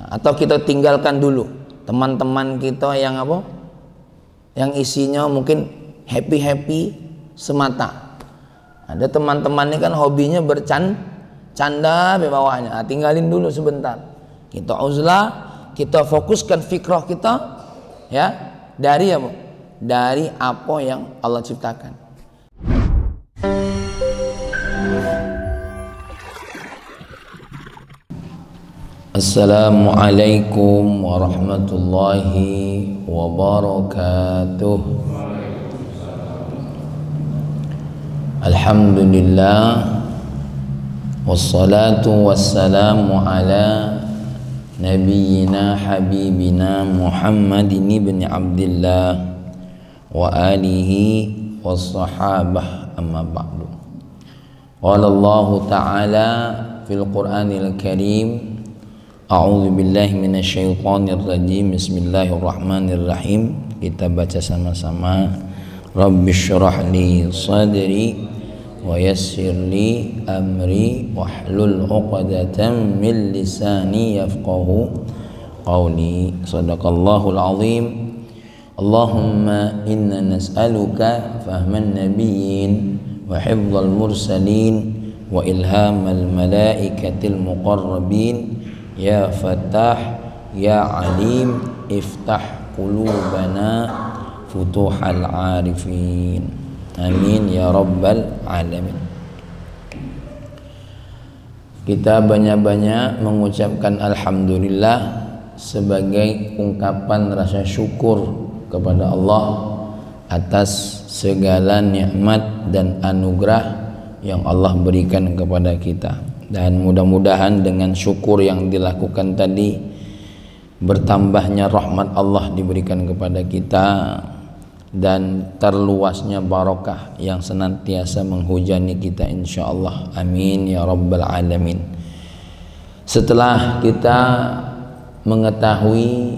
Atau kita tinggalkan dulu teman-teman kita yang apa? Yang isinya mungkin happy semata. Ada teman-teman ini kan hobinya bercanda di bawahnya. Tinggalin dulu sebentar. Kita uzlah, kita fokuskan fikrah kita ya dari apa? Dari apa yang Allah ciptakan. Assalamualaikum warahmatullahi wabarakatuh. Alhamdulillah wassalatu wassalamu ala nabiyyina habibina Muhammadin ibn Abdillah wa alihi wassahabah amma ba'du. Qala Allah ta'ala fil Qur'anil Karim, a'udzu billahi minasyaitonir rajim. Bismillahirrahmanirrahim. Kita baca sama-sama. Rabbishrah li sadri wa yassir li amri wahlul 'uqdatam min lisani yafqahu qawli. Shadaqallahul azim. Allahumma inna nas'aluka fahman nabiyyin wa hifdzal mursalin wa ilhamal malaikatil muqarrabin. Ya Fattah, Ya Alim, iftah qulubana futuhal arifin. Amin ya rabbal alamin. Kita banyak-banyak mengucapkan alhamdulillah sebagai ungkapan rasa syukur kepada Allah atas segala nikmat dan anugerah yang Allah berikan kepada kita. Dan mudah-mudahan dengan syukur yang dilakukan tadi, bertambahnya rahmat Allah diberikan kepada kita dan terluasnya barakah yang senantiasa menghujani kita insyaallah. Amin ya rabbal alamin. Setelah kita mengetahui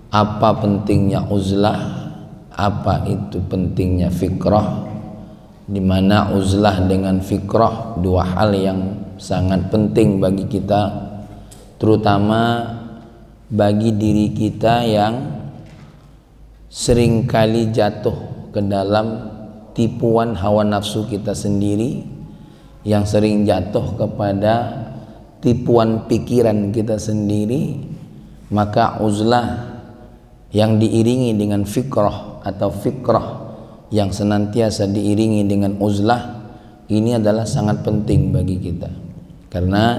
apa pentingnya uzlah, apa itu pentingnya fikrah, di mana uzlah dengan fikrah dua hal yang sangat penting bagi kita, terutama bagi diri kita yang seringkali jatuh ke dalam tipuan hawa nafsu kita sendiri, yang sering jatuh kepada tipuan pikiran kita sendiri. Maka uzlah yang diiringi dengan fikrah atau fikrah yang senantiasa diiringi dengan uzlah ini adalah sangat penting bagi kita, karena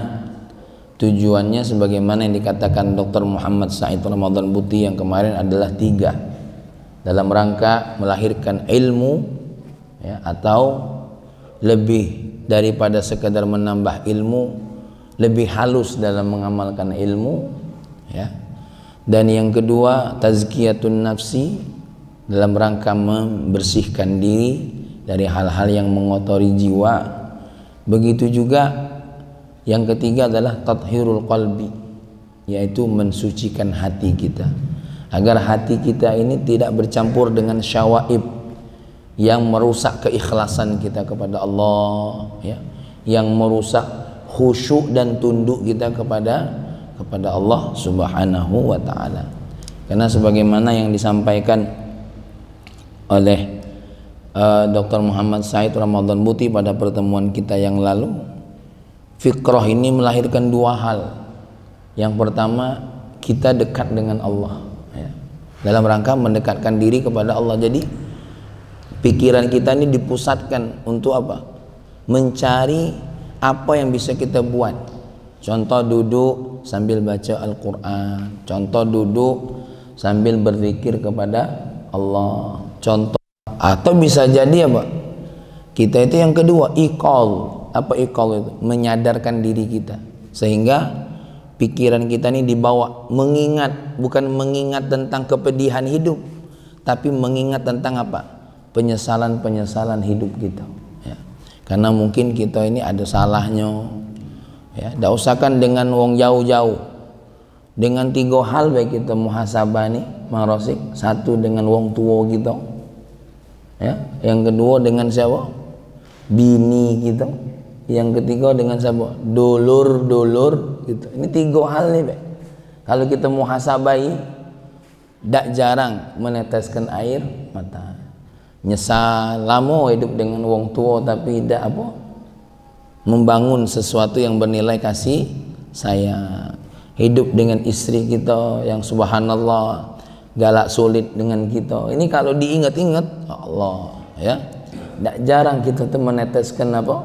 tujuannya sebagaimana yang dikatakan Dr. Muhammad Said Ramadan Buti yang kemarin adalah 3, dalam rangka melahirkan ilmu ya, atau lebih daripada sekadar menambah ilmu, lebih halus dalam mengamalkan ilmu ya. Dan yang kedua, tazkiyatun nafsi, dalam rangka membersihkan diri dari hal-hal yang mengotori jiwa. Begitu juga yang ketiga adalah tathhirul qalbi, yaitu mensucikan hati kita, agar hati kita ini tidak bercampur dengan syawaib yang merusak keikhlasan kita kepada Allah ya, yang merusak khusyuk dan tunduk kita kepada Allah Subhanahu wa ta'ala. Karena sebagaimana yang disampaikan oleh Dr. Muhammad Said Ramadan Buti pada pertemuan kita yang lalu, fikrah ini melahirkan 2 hal. Yang pertama, kita dekat dengan Allah ya, dalam rangka mendekatkan diri kepada Allah. Jadi pikiran kita ini dipusatkan untuk apa? Mencari apa yang bisa kita buat. Contoh duduk sambil baca Al-Quran, contoh duduk sambil berzikir kepada Allah, contoh. Atau bisa jadi apa? Kita itu yang kedua, iqal. Apa iqal itu? Menyadarkan diri kita, sehingga pikiran kita ini dibawa mengingat, bukan mengingat tentang kepedihan hidup, tapi mengingat tentang apa? Penyesalan-penyesalan hidup kita ya. Karena mungkin kita ini ada salahnya ya, tidak usahkan dengan wong jauh-jauh, dengan 3 hal baik kita muhasabah nih Mang Rosik. 1 dengan wong tua kita ya, yang kedua dengan siapa? Bini kita, yang ketiga dengan siapa? Dulur gitu. Ini 3 hal nih baik, Kalau kita muhasabai, tidak jarang meneteskan air mata. Nyesal, lama hidup dengan wong tua tapi tidak apa, membangun sesuatu yang bernilai kasih sayang. Hidup dengan istri kita yang subhanallah galak sulit dengan kita. Ini kalau diingat-ingat, Allah ya. Tidak jarang kita tuh meneteskan apa?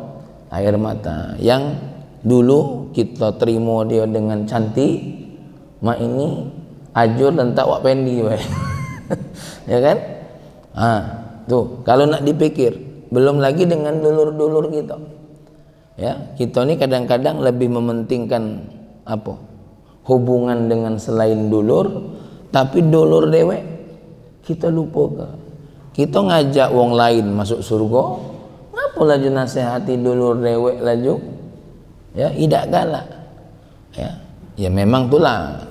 Air mata. Yang dulu kita terima dia dengan cantik, mak ini ajur dan tak wak pendi ya kan? Tuh kalau nak dipikir, belum lagi dengan dulur-dulur kita ya, kita ini kadang-kadang lebih mementingkan apa, hubungan dengan selain dulur, tapi dulur dewek kita lupa ke. Kita ngajak wong lain masuk surga, ngapa laju nasihati dulur dewek laju ya, idak galak ya memang itulah.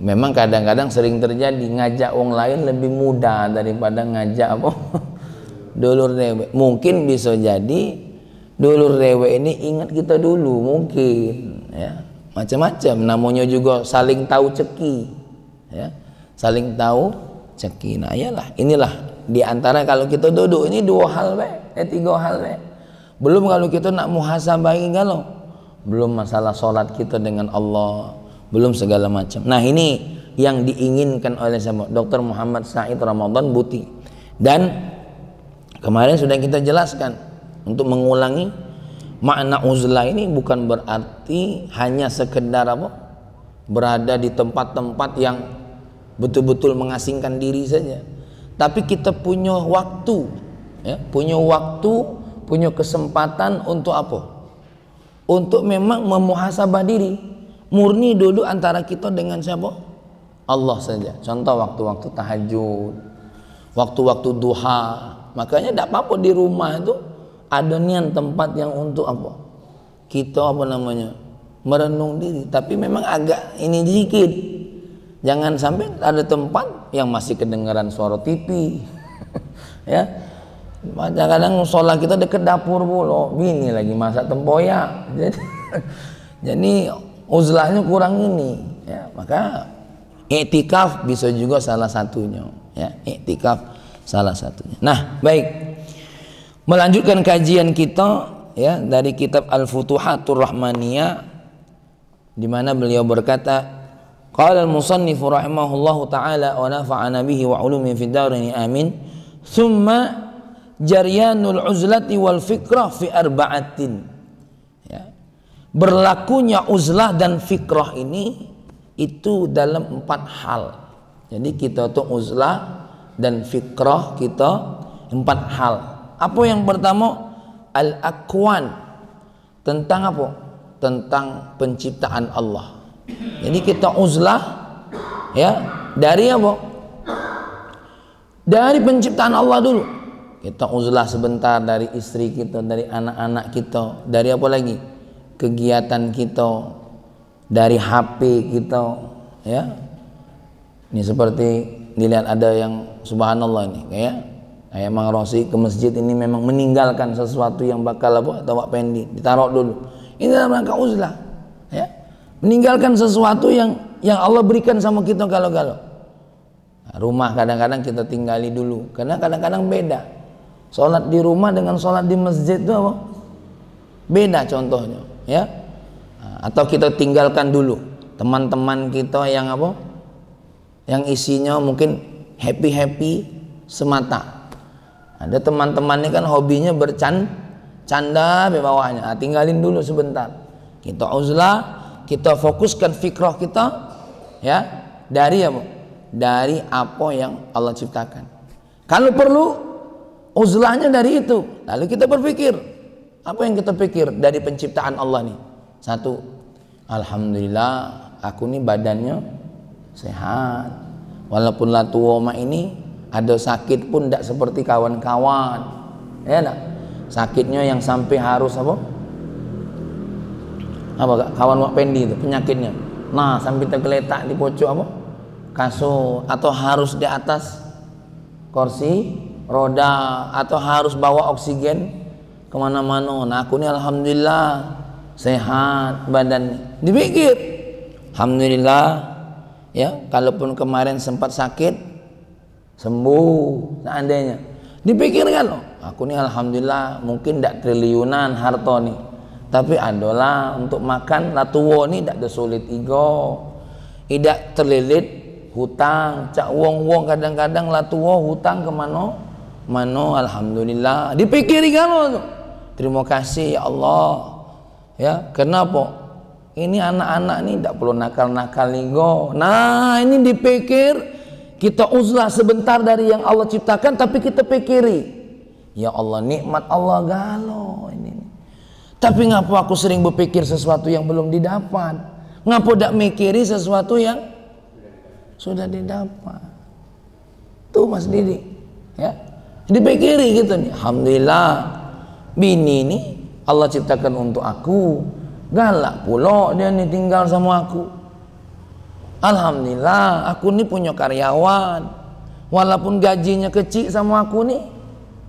Memang kadang-kadang sering terjadi ngajak wong lain lebih mudah daripada ngajak apa dulur dewek. Mungkin bisa jadi dulur dewek ini ingat kita dulu, mungkin ya, macam-macam. Namanya juga saling tahu ceki ya, saling tahu ceki. Nah iyalah, inilah diantara kalau kita duduk ini dua hal tiga hal belum kalau kita nak muhasabah kalau belum masalah sholat kita dengan Allah, belum segala macam. Nah ini yang diinginkan oleh Dr. Muhammad Said Ramadan Buti. Dan kemarin sudah kita jelaskan, untuk mengulangi, makna uzlah ini bukan berarti hanya sekedar apa, berada di tempat-tempat yang betul-betul mengasingkan diri saja, tapi kita punya waktu ya, punya kesempatan untuk apa, untuk memang memuhasabah diri, murni dulu antara kita dengan siapa? Allah saja. Contoh waktu-waktu tahajud, waktu-waktu duha. Makanya tidak apa-apa di rumah itu ada nian tempat yang untuk apa? Kita apa namanya? Merenung diri. Tapi memang agak ini dikit. Jangan sampai ada tempat yang masih kedengaran suara TV. Ya. Kadang-kadang sholat kita dekat dapur pula. Bini lagi masak tempoyak. Jadi uzlahnya kurang ini ya, maka iktikaf bisa juga salah satunya ya, iktikaf salah satunya. Nah baik, melanjutkan kajian kita ya dari kitab Al-Futuhatur Rahmaniyah, di mana beliau berkata, qala al-musannif rahimahullahu taala wa nafa'ana bihi wa ulumihi fid dharain amin, thumma jaryanul uzlati wal fikrah fi arba'atin. Berlakunya uzlah dan fikrah ini itu dalam 4 hal. Jadi kita tuh uzlah dan fikrah kita 4 hal. Apa yang pertama? Al-akwan, tentang apa? Tentang penciptaan Allah. Jadi kita uzlah ya dari apa? Dari penciptaan Allah dulu. Kita uzlah sebentar dari istri kita, dari anak-anak kita, dari apa lagi? Kegiatan kita, dari HP kita ya. Ini seperti dilihat ada yang subhanallah ini kayak Mang Rosi ke masjid ini memang meninggalkan sesuatu yang bakal apa atau pendi ditaruh dulu. Ini dalam rangka uzlah ya. Meninggalkan sesuatu yang Allah berikan sama kita kalau-kalau. Nah, rumah kadang-kadang kita tinggali dulu karena kadang-kadang beda. Sholat di rumah dengan sholat di masjid itu apa? Beda contohnya ya. Atau kita tinggalkan dulu teman-teman kita yang apa, yang isinya mungkin happy semata. Ada teman-teman ini kan hobinya bercanda di bawahnya. Tinggalin dulu sebentar, kita uzlah, kita fokuskan fikrah kita ya dari apa, dari apa yang Allah ciptakan. Kalau perlu uzlahnya dari itu. Lalu kita berpikir, apa yang kita pikir dari penciptaan Allah nih? Satu, alhamdulillah aku nih badannya sehat, walaupun lah tua mak ini ada sakit pun tidak seperti kawan-kawan ya enggak? Sakitnya yang sampai harus apa kawan mak pendi itu penyakitnya, nah sampai tergeletak di pojok apa kasur, atau harus di atas kursi roda, atau harus bawa oksigen kemana-mana. Nah aku ini alhamdulillah sehat badan. Dipikir, alhamdulillah ya, kalaupun kemarin sempat sakit sembuh seandainya. Dipikirkan loh, aku nih alhamdulillah mungkin tidak triliunan harta nih, tapi adalah untuk makan latuwo nih tidak ada sulit igo, tidak terlilit hutang. Cak wong kadang-kadang latuwo hutang ke mano alhamdulillah dipikiri kalau terima kasih ya Allah, ya kenapa ini anak-anak nih tidak perlu nakal-nakal igo. Nah ini dipikir. Kita uzlah sebentar dari yang Allah ciptakan, tapi kita pikiri, ya Allah nikmat Allah galau ini. Tapi ngapa aku sering berpikir sesuatu yang belum didapat? Ngapa tidak mikiri sesuatu yang sudah didapat? Tuh Mas Didi, ya dipikiri gitu nih. Alhamdulillah bini ini Allah ciptakan untuk aku, galak pula dia nih tinggal sama aku. Alhamdulillah aku nih punya karyawan, walaupun gajinya kecil sama aku nih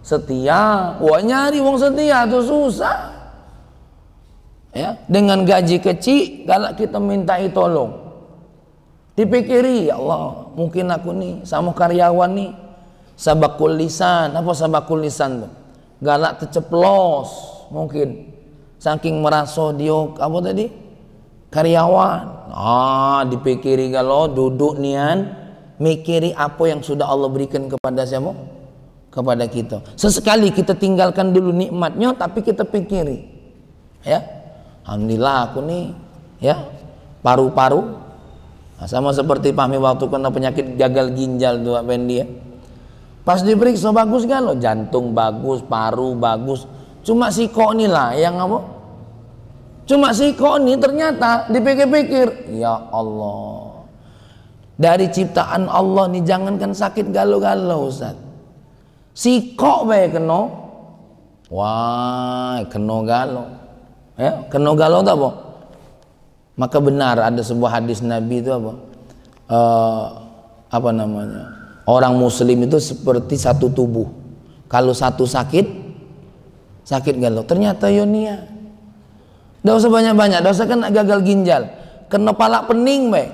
setia. Wah nyari wong setia tuh susah, ya dengan gaji kecil galak kita mintai tolong. Dipikiri ya Allah mungkin aku nih sama karyawan nih sabakul lisan. Apa sabakul lisan tuh? Galak terceplos mungkin saking merasa dia apa tadi karyawan. Dipikiri kalau duduk nian mikiri apa yang sudah Allah berikan kepada siapa? Kepada kita. Sesekali kita tinggalkan dulu nikmatnya, tapi kita pikiri, ya alhamdulillah aku nih ya paru-paru. Nah, sama seperti Pahmi waktu kena penyakit gagal ginjal tuh apa dia. Pas diperiksa bagus kan lo, jantung bagus, paru bagus. Cuma si kok nih lah yang apa? Cuma si kok nih ternyata dipikir-pikir, ya Allah, dari ciptaan Allah nih jangankan sakit galau-galau Ustaz, si kok bae kena, wah kena galau, ya kena galau tak apa? Maka benar ada sebuah hadis Nabi itu apa namanya, orang Muslim itu seperti satu tubuh, kalau satu sakit galau, ternyata yonia. Tidak usah banyak-banyak, tidak usah kena gagal ginjal, kena palak pening baik,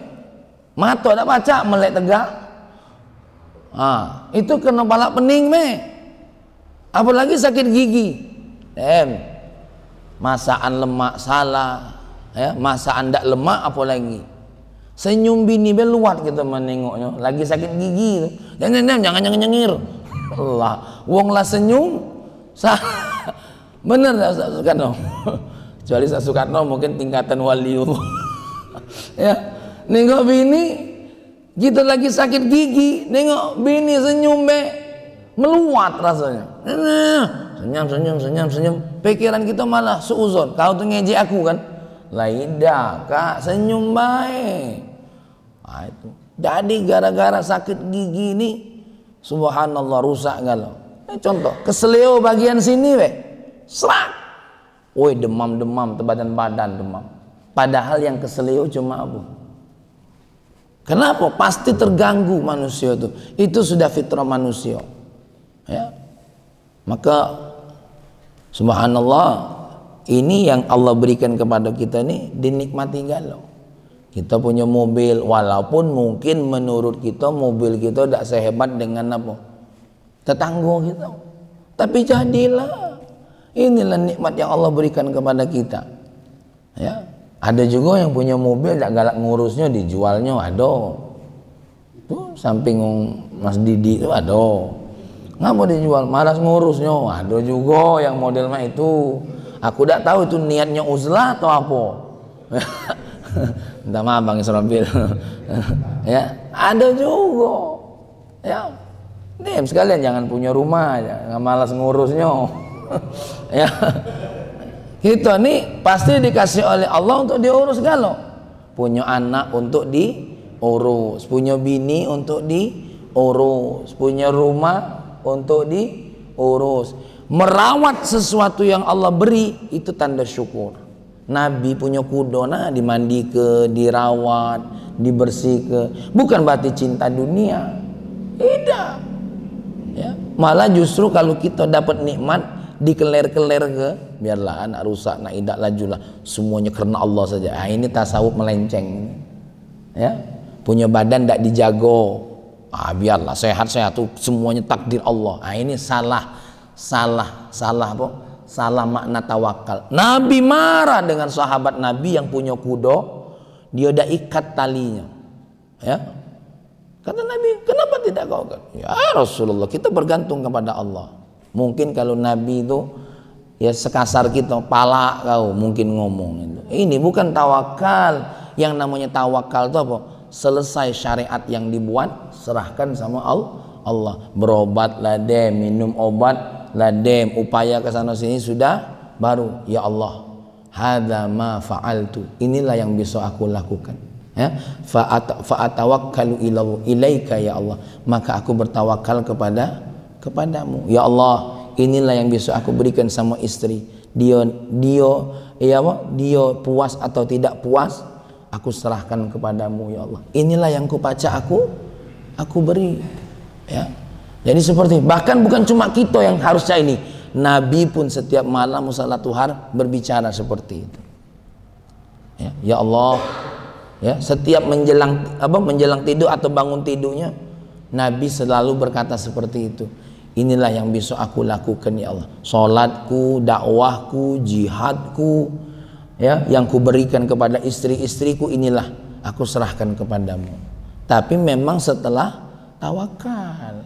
mata tak baca melek tegak, itu kena palak pening baik. Apalagi sakit gigi, masakan lemak salah, ya masakan tidak lemak apalagi. Senyum bini beluat kita menengoknya, lagi sakit gigi, jangan nyengir, Allah, wong lah senyum, bener tak suka no. Kecuali Ustaz Soekarno mungkin tingkatan waliullah. Ya, nengok bini kita lagi sakit gigi, nengok bini senyum meluat rasanya. Senyum. Pikiran kita malah suuzon. Kau tuh ngejek aku kan? Laidah kak senyum baik. Nah, itu. Jadi gara-gara sakit gigi ini, subhanallah rusak galau. Contoh keseleo bagian sini serak. Woi demam tebatan badan demam. Padahal yang keselio cuma apa? Kenapa? Pasti terganggu manusia itu. Itu sudah fitrah manusia. Ya. Maka subhanallah ini yang Allah berikan kepada kita ini dinikmati galau. Kita punya mobil, walaupun mungkin menurut kita mobil kita tidak sehebat dengan apa? Tetangga kita. Tapi jadilah. Inilah nikmat yang Allah berikan kepada kita. Ya, ada juga yang punya mobil tak galak ngurusnya, dijualnya ada. Tuh samping Mas Didi itu ada. Ngapa dijual? Malas ngurusnya. Ada juga yang model mah itu. Aku tak tahu itu niatnya uzlah atau apa. Minta maaf Bang Israfil. Ya, ada juga. Ya, sekalian jangan punya rumah, jangan malas ngurusnya. Ya, kita nih pasti dikasih oleh Allah untuk diurus galau. Punya anak untuk diurus, punya bini untuk diurus, punya rumah untuk diurus. Merawat sesuatu yang Allah beri itu tanda syukur. Nabi punya kuda, dimandi ke, dirawat, dibersih ke. Bukan berarti cinta dunia, tidak. Ya, malah justru kalau kita dapat nikmat dikeler-keler ke, biarlah anak rusak, nak idak lajulah, semuanya karena Allah saja. Ini tasawuf melenceng. Ya, punya badan tidak dijago, biarlah sehat-sehat tuh semuanya takdir Allah. Ini salah apa? Salah makna tawakal. Nabi marah dengan sahabat Nabi yang punya kuda, dia udah ikat talinya, ya. Kata Nabi, kenapa tidak kau? Ya Rasulullah, kita bergantung kepada Allah. Mungkin kalau Nabi itu ya sekasar kita, pala kau mungkin ngomong itu. Ini bukan tawakal. Yang namanya tawakal itu apa? Selesai syariat yang dibuat, serahkan sama Allah. Berobat ladem, minum obat ladem, upaya ke sana sini sudah, baru ya Allah, hadza ma fa'altu, inilah yang bisa aku lakukan, ya. Fa'atawakkalu ilaika ya Allah, maka aku bertawakal kepadamu ya Allah. Inilah yang bisa aku berikan sama istri, dia puas atau tidak puas, aku serahkan kepadamu ya Allah. Inilah yang kupaca aku beri, ya. Jadi seperti, bahkan bukan cuma kita yang harusnya ini, Nabi pun setiap malam salat duha berbicara seperti itu. Ya Allah, ya, setiap menjelang tidur atau bangun tidurnya, Nabi selalu berkata seperti itu. Inilah yang bisa aku lakukan ya Allah. Salatku, dakwahku, jihadku, ya, yang kuberikan kepada istri-istriku, inilah aku serahkan kepadamu. Tapi memang setelah tawakal.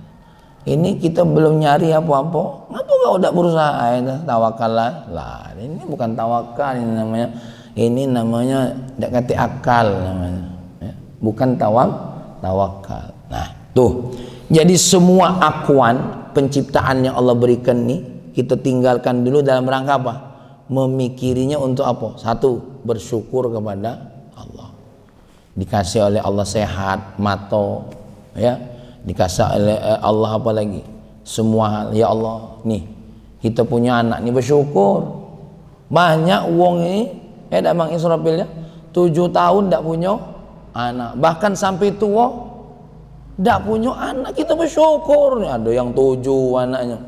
Ini kita belum nyari apa-apa. Ngapa kau udah berusaha? Tawakal lah. Ini bukan tawakal, ini namanya tidak kata akal namanya. Ya, bukan tawakal. Nah, tuh. Jadi semua akuan penciptaan yang Allah berikan nih, kita tinggalkan dulu dalam rangka apa? Memikirinya untuk apa? Satu, bersyukur kepada Allah. Dikasih oleh Allah sehat, mata, ya. Dikasih oleh Allah apa lagi? Semua hal, ya Allah, nih kita punya anak nih, bersyukur. Banyak wong ini, ya Bang Israfil ya, 7 tahun tidak punya anak, bahkan sampai tua tidak punya anak, kita bersyukur. Ada yang 7 anaknya.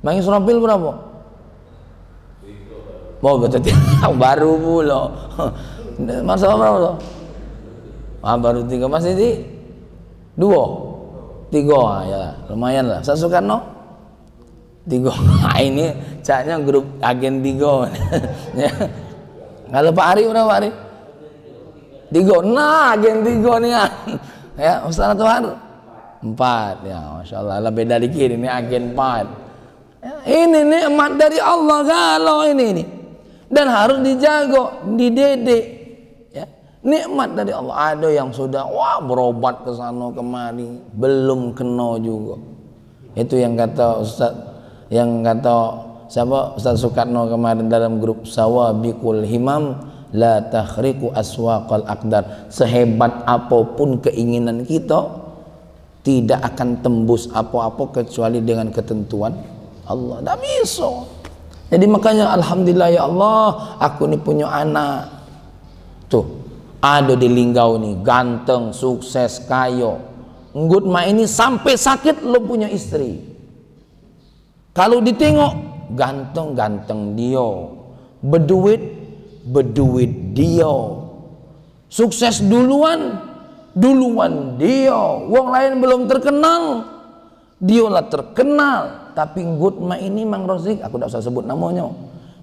Bang Israfil berapa? Oh betul, baru pula. Masa berapa? Baru 3, masih di 2. 3 ya, lumayan lah. Saya Soekarno 3. Ini caknya grup agen 3. Ya. Kalau Pak Ari berapa Ari? 3. Nah, agen 3 nih kan. Ya, Ustaz Tuhar 4. Ya, Masya Allah, lah beda dikit, ini agen 4. Ya, ini nikmat dari Allah kalau ini. Dan harus dijaga, dididik. Nikmat dari Allah. Ada yang sudah berobat ke sana kemari, belum kena juga. Itu yang kata Ustaz, siapa, Ustaz Soekarno kemarin dalam grup Sawabikul Himam la takhriqu aswaqal aqdar. Sehebat apapun keinginan kita, tidak akan tembus apa-apa kecuali dengan ketentuan Allah. Tidak bisa. Jadi makanya alhamdulillah ya Allah, aku ini punya anak. Tuh, ada di Linggau nih, ganteng, sukses, kaya. Nggut ma ini sampai sakit lo punya istri. Kalau ditengok ganteng dia, berduit dia, sukses duluan dia. Wong lain belum terkenal, dialah terkenal. Tapi nggut ma ini Mang Rozik, aku tidak usah sebut namanya,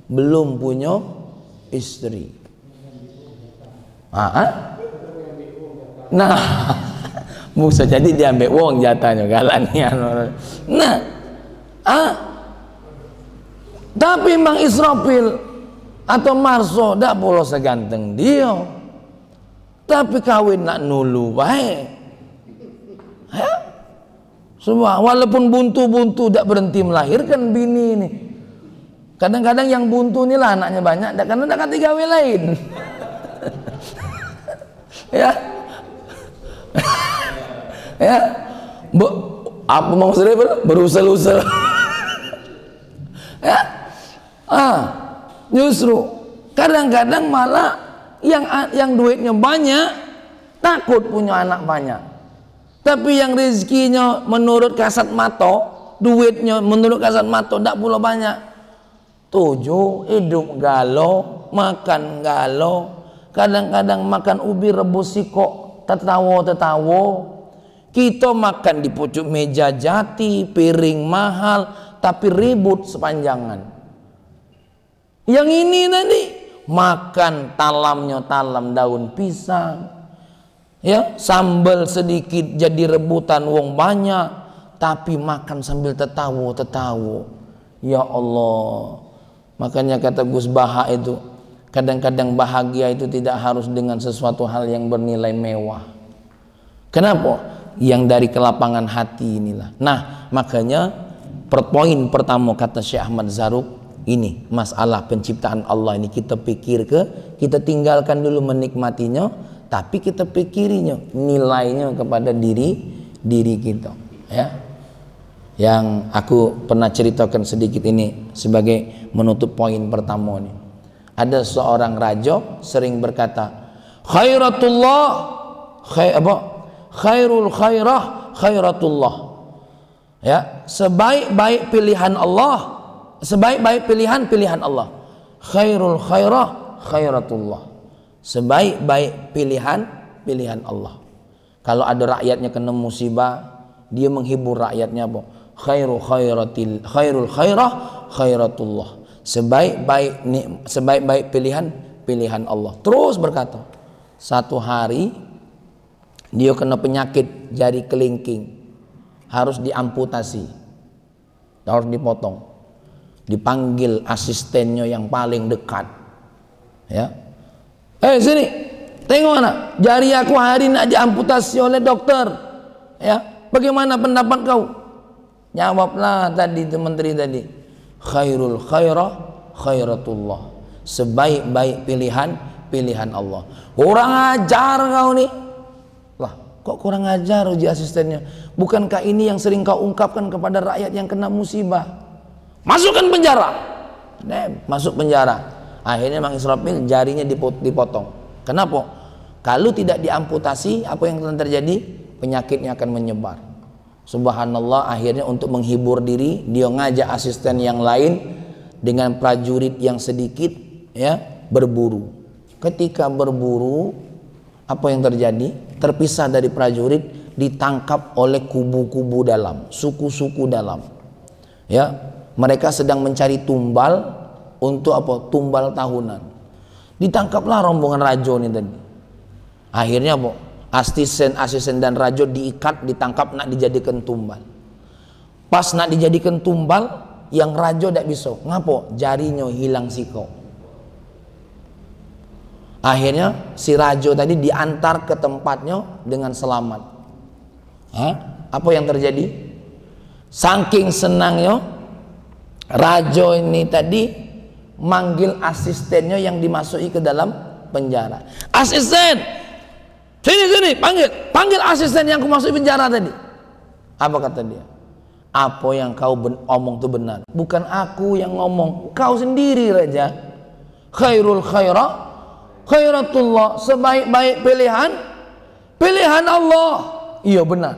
belum punya istri. Nah, bisa jadi diambil uang jatahnya galanya. Nah, tapi Mang Israfil atau Marso tidak boleh seganteng dia, tapi kawin nak nulu baik. Ya? Semua walaupun buntu tidak berhenti melahirkan bini ini. Kadang-kadang yang buntu ini lah anaknya banyak, karena tidak kata gawe lain. Ya, ya, apa maksudnya berusel-usel? Ya, justru kadang-kadang malah yang duitnya banyak takut punya anak banyak, tapi yang rezekinya menurut kasat mata, duitnya menurut kasat mata tidak pula banyak. 7 hidup galau, makan galau. Kadang-kadang makan ubi rebus siko tetawo. Kita makan di pucuk meja jati, piring mahal, tapi ribut sepanjangan. Yang ini tadi makan talamnya talam daun pisang, ya, sambal sedikit jadi rebutan wong banyak, tapi makan sambil tetawo. Ya Allah, makanya kata Gus Baha itu, kadang-kadang bahagia itu tidak harus dengan sesuatu hal yang bernilai mewah. Kenapa? Yang dari kelapangan hati inilah. Nah, makanya poin pertama kata Syekh Ahmad Zarruq ini, masalah penciptaan Allah ini kita kita tinggalkan dulu menikmatinya, tapi kita pikirinya, nilainya kepada diri kita, ya. Yang aku pernah ceritakan sedikit ini sebagai menutup poin pertama ini. Ada seorang raja sering berkata, khairul khairah khairatullah. Ya, sebaik-baik pilihan Allah, sebaik-baik pilihan Allah. Khairul khairah khairatullah. Sebaik-baik pilihan Allah. Kalau ada rakyatnya kena musibah, dia menghibur rakyatnya apa? Khairul khairah khairatullah. Sebaik-baik pilihan Allah. Terus berkata, satu hari dia kena penyakit jari kelingking, harus diamputasi, harus dipotong. Dipanggil asistennya yang paling dekat, ya, sini, tengok anak, jari aku hari ini diamputasi oleh dokter, ya, bagaimana pendapat kau? Jawablah tadi itu menteri tadi, khairul khairah khairatullah. Sebaik-baik pilihan Allah. Kurang ajar kau nih. Lah, kok kurang ajar uji asistennya? Bukankah ini yang sering kau ungkapkan kepada rakyat yang kena musibah? Masukkan penjara. Masuk penjara. Akhirnya Mang Israfil jarinya dipotong. Kenapa? Kalau tidak diamputasi, apa yang akan terjadi? Penyakitnya akan menyebar. Subhanallah, akhirnya untuk menghibur diri, dia ngajak asisten yang lain dengan prajurit yang sedikit, ya, berburu. Ketika berburu, apa yang terjadi? Terpisah dari prajurit, ditangkap oleh kubu-kubu dalam, suku-suku dalam. Ya, mereka sedang mencari tumbal untuk apa? Tumbal tahunan. Ditangkaplah rombongan raja ini tadi. Akhirnya apa? Asisten dan raja diikat, ditangkap, nak dijadikan tumbal. Pas nak dijadikan tumbal, yang raja tidak bisa. Ngapo? Jarinya hilang siko. Akhirnya si raja tadi diantar ke tempatnya dengan selamat. Apa yang terjadi? Saking senangnya, raja ini tadi manggil asistennya yang dimasuki ke dalam penjara. Asisten, sini, panggil asisten yang aku masuk penjara tadi. Apa kata dia? Apa yang kau omong itu benar. Bukan aku yang ngomong, kau sendiri raja. Khairul khairah khairatullah. Sebaik-baik pilihan Allah. Iya benar.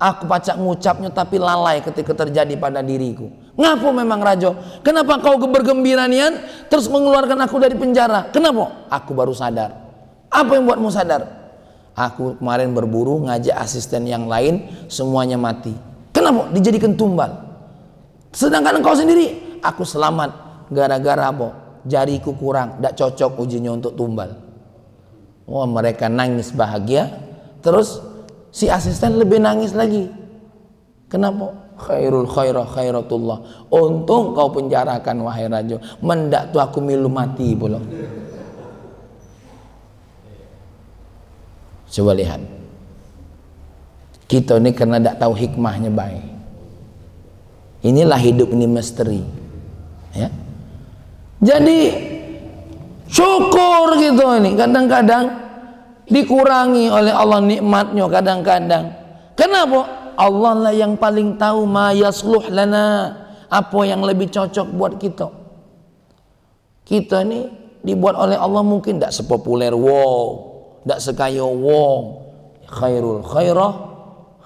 Aku pacak ngucapnya tapi lalai ketika terjadi pada diriku. Ngapa memang raja? Kenapa kau bergembira nian terus mengeluarkan aku dari penjara? Kenapa? Aku baru sadar. Apa yang buatmu sadar? Aku kemarin berburu, ngajak asisten yang lain, semuanya mati. Kenapa? Dijadikan tumbal. Sedangkan engkau sendiri, aku selamat. Gara-gara apa? Jariku kurang, tidak cocok ujinya untuk tumbal. Wah, mereka nangis bahagia. Terus si asisten lebih nangis lagi. Kenapa? Khairul khairah khairatullah. Untung kau penjarakan wahai raja. Mendak tu aku milu mati pula. Coba lihat. Kita ini karena tidak tahu hikmahnya baik. Inilah hidup ini misteri. Ya. Jadi syukur gitu ini. Kadang-kadang dikurangi oleh Allah nikmatnya kadang-kadang. Kenapa? Allah lah yang paling tahu ma yasluh lana, apa yang lebih cocok buat kita. Kita ini dibuat oleh Allah mungkin tidak sepopuler wow, tidak sekaya wow. Khairul khairah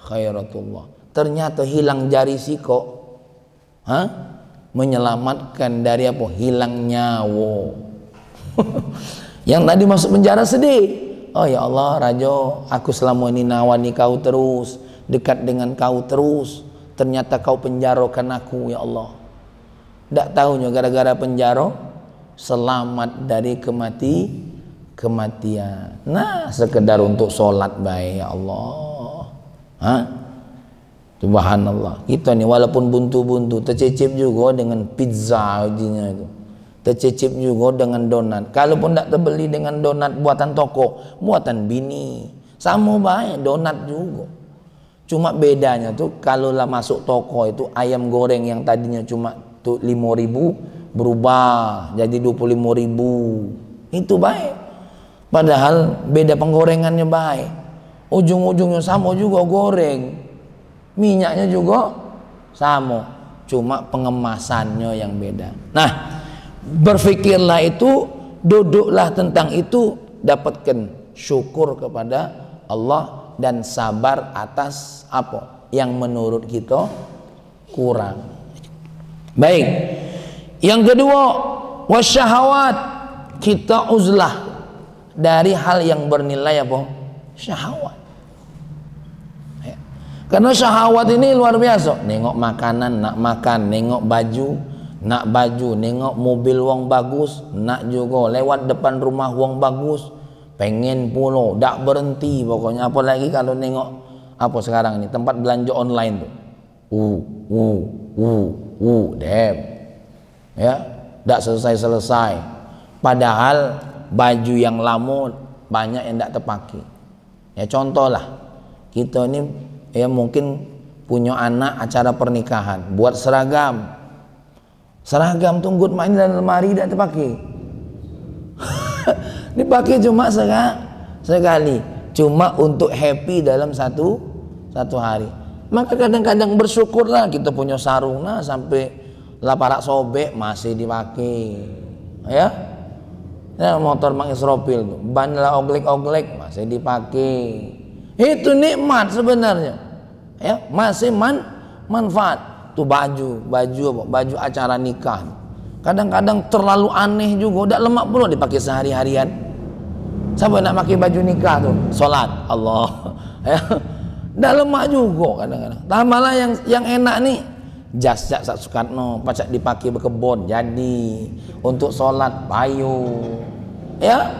khairatullah. Ternyata hilang jari siko, menyelamatkan dari apa? Hilang nyawa. Yang tadi masuk penjara sedih. Oh ya Allah, Rajo, aku selama ini nawani kau terus, dekat dengan kau terus, ternyata kau penjarakan aku ya Allah. Tidak tahunya gara-gara penjara selamat dari kematian. Nah, sekedar untuk sholat baik ya Allah. Hah? Subhanallah. Kita nih walaupun buntu-buntu tercicip juga dengan pizza ujinya itu. Tercicip juga dengan donat. Kalaupun tidak terbeli dengan donat buatan toko, buatan bini. Sama baik donat juga. Cuma bedanya tuh kalau lah masuk toko itu ayam goreng yang tadinya cuma tuh 5.000 berubah jadi 25.000. Itu baik. Padahal beda penggorengannya baik. Ujung-ujungnya sama juga goreng. Minyaknya juga sama, cuma pengemasannya yang beda. Nah, berfikirlah itu, duduklah tentang itu, dapatkan syukur kepada Allah dan sabar atas apa yang menurut kita kurang. Baik. Yang kedua, wasyahawat, kita uzlah dari hal yang bernilai apa? Syahwat. Karena syahwat ini luar biasa. Nengok makanan, nak makan. Nengok baju, nak baju. Nengok mobil wong bagus, nak juga. Lewat depan rumah wong bagus, pengen pula. Tak berhenti pokoknya. Apalagi kalau nengok apa sekarang ini, tempat belanja online tuh. Dem. Ya, tak selesai-selesai. Padahal baju yang lama banyak yang tak terpakai. Ya contoh lah, kita ini ya mungkin punya anak acara pernikahan, buat seragam tunggut main dalam lemari tidak terpakai. Dipakai cuma sekali, cuma untuk happy dalam satu hari. Maka kadang-kadang bersyukurlah kita punya sarung sampai laparak sobek masih dipakai, ya motor Mang Isropil tuh, ban lah oglek masih dipakai. Itu nikmat sebenarnya. Ya, masih manfaat. Tuh baju apa? Baju acara nikah. Kadang-kadang terlalu aneh juga, udah lemak pula dipakai sehari-harian. Siapa nak pakai baju nikah tuh? Salat Allah. Ya. Udah lemak juga kadang-kadang. Malah yang enak nih jas Sak Soekarno pacak dipakai berkebun jadi untuk salat payu. Ya.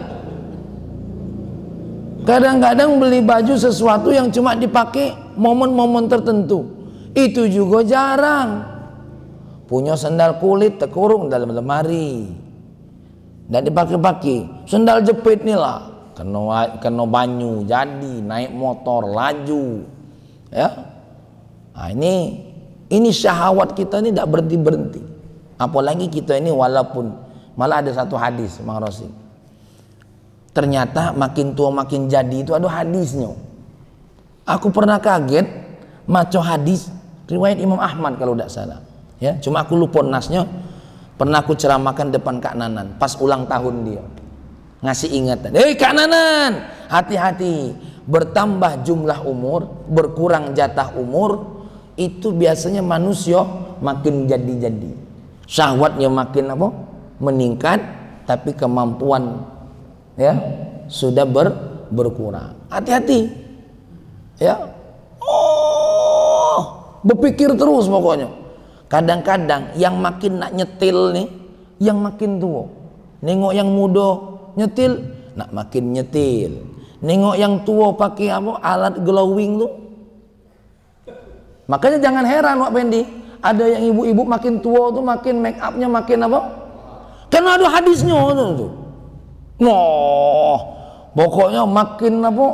Kadang-kadang beli baju sesuatu yang cuma dipakai momen-momen tertentu, itu juga jarang. Punya sandal kulit terkurung dalam lemari dan dipakai-pakai. Sandal jepit nih lah, kena banyu jadi naik motor laju. Ya, nah, ini syahwat kita ini tidak berhenti. Apalagi kita ini walaupun malah ada satu hadis Mang Rosi. Ternyata makin tua makin jadi itu ada hadisnya. Aku pernah kaget maco hadis riwayat Imam Ahmad kalau tidak salah. Ya, cuma aku lupa nasnya. Pernah aku ceramahkan depan Kak Nanan pas ulang tahun dia. Ngasih ingatan. Kak Nanan, hati-hati. Bertambah jumlah umur, berkurang jatah umur, itu biasanya manusia makin jadi-jadi. Syahwatnya makin apa? Meningkat, tapi kemampuan ya sudah berkurang. Hati-hati ya. Berpikir terus pokoknya. Kadang-kadang yang makin nak nyetil nih yang makin tua. Nengok yang muda nyetil nak makin nyetil. Nengok yang tua pakai apa alat glowing tuh. Makanya jangan heran Wak Pendi, ada yang ibu-ibu makin tua tuh makin make upnya makin apa? Karena ada hadisnya tuh. Pokoknya makin apa?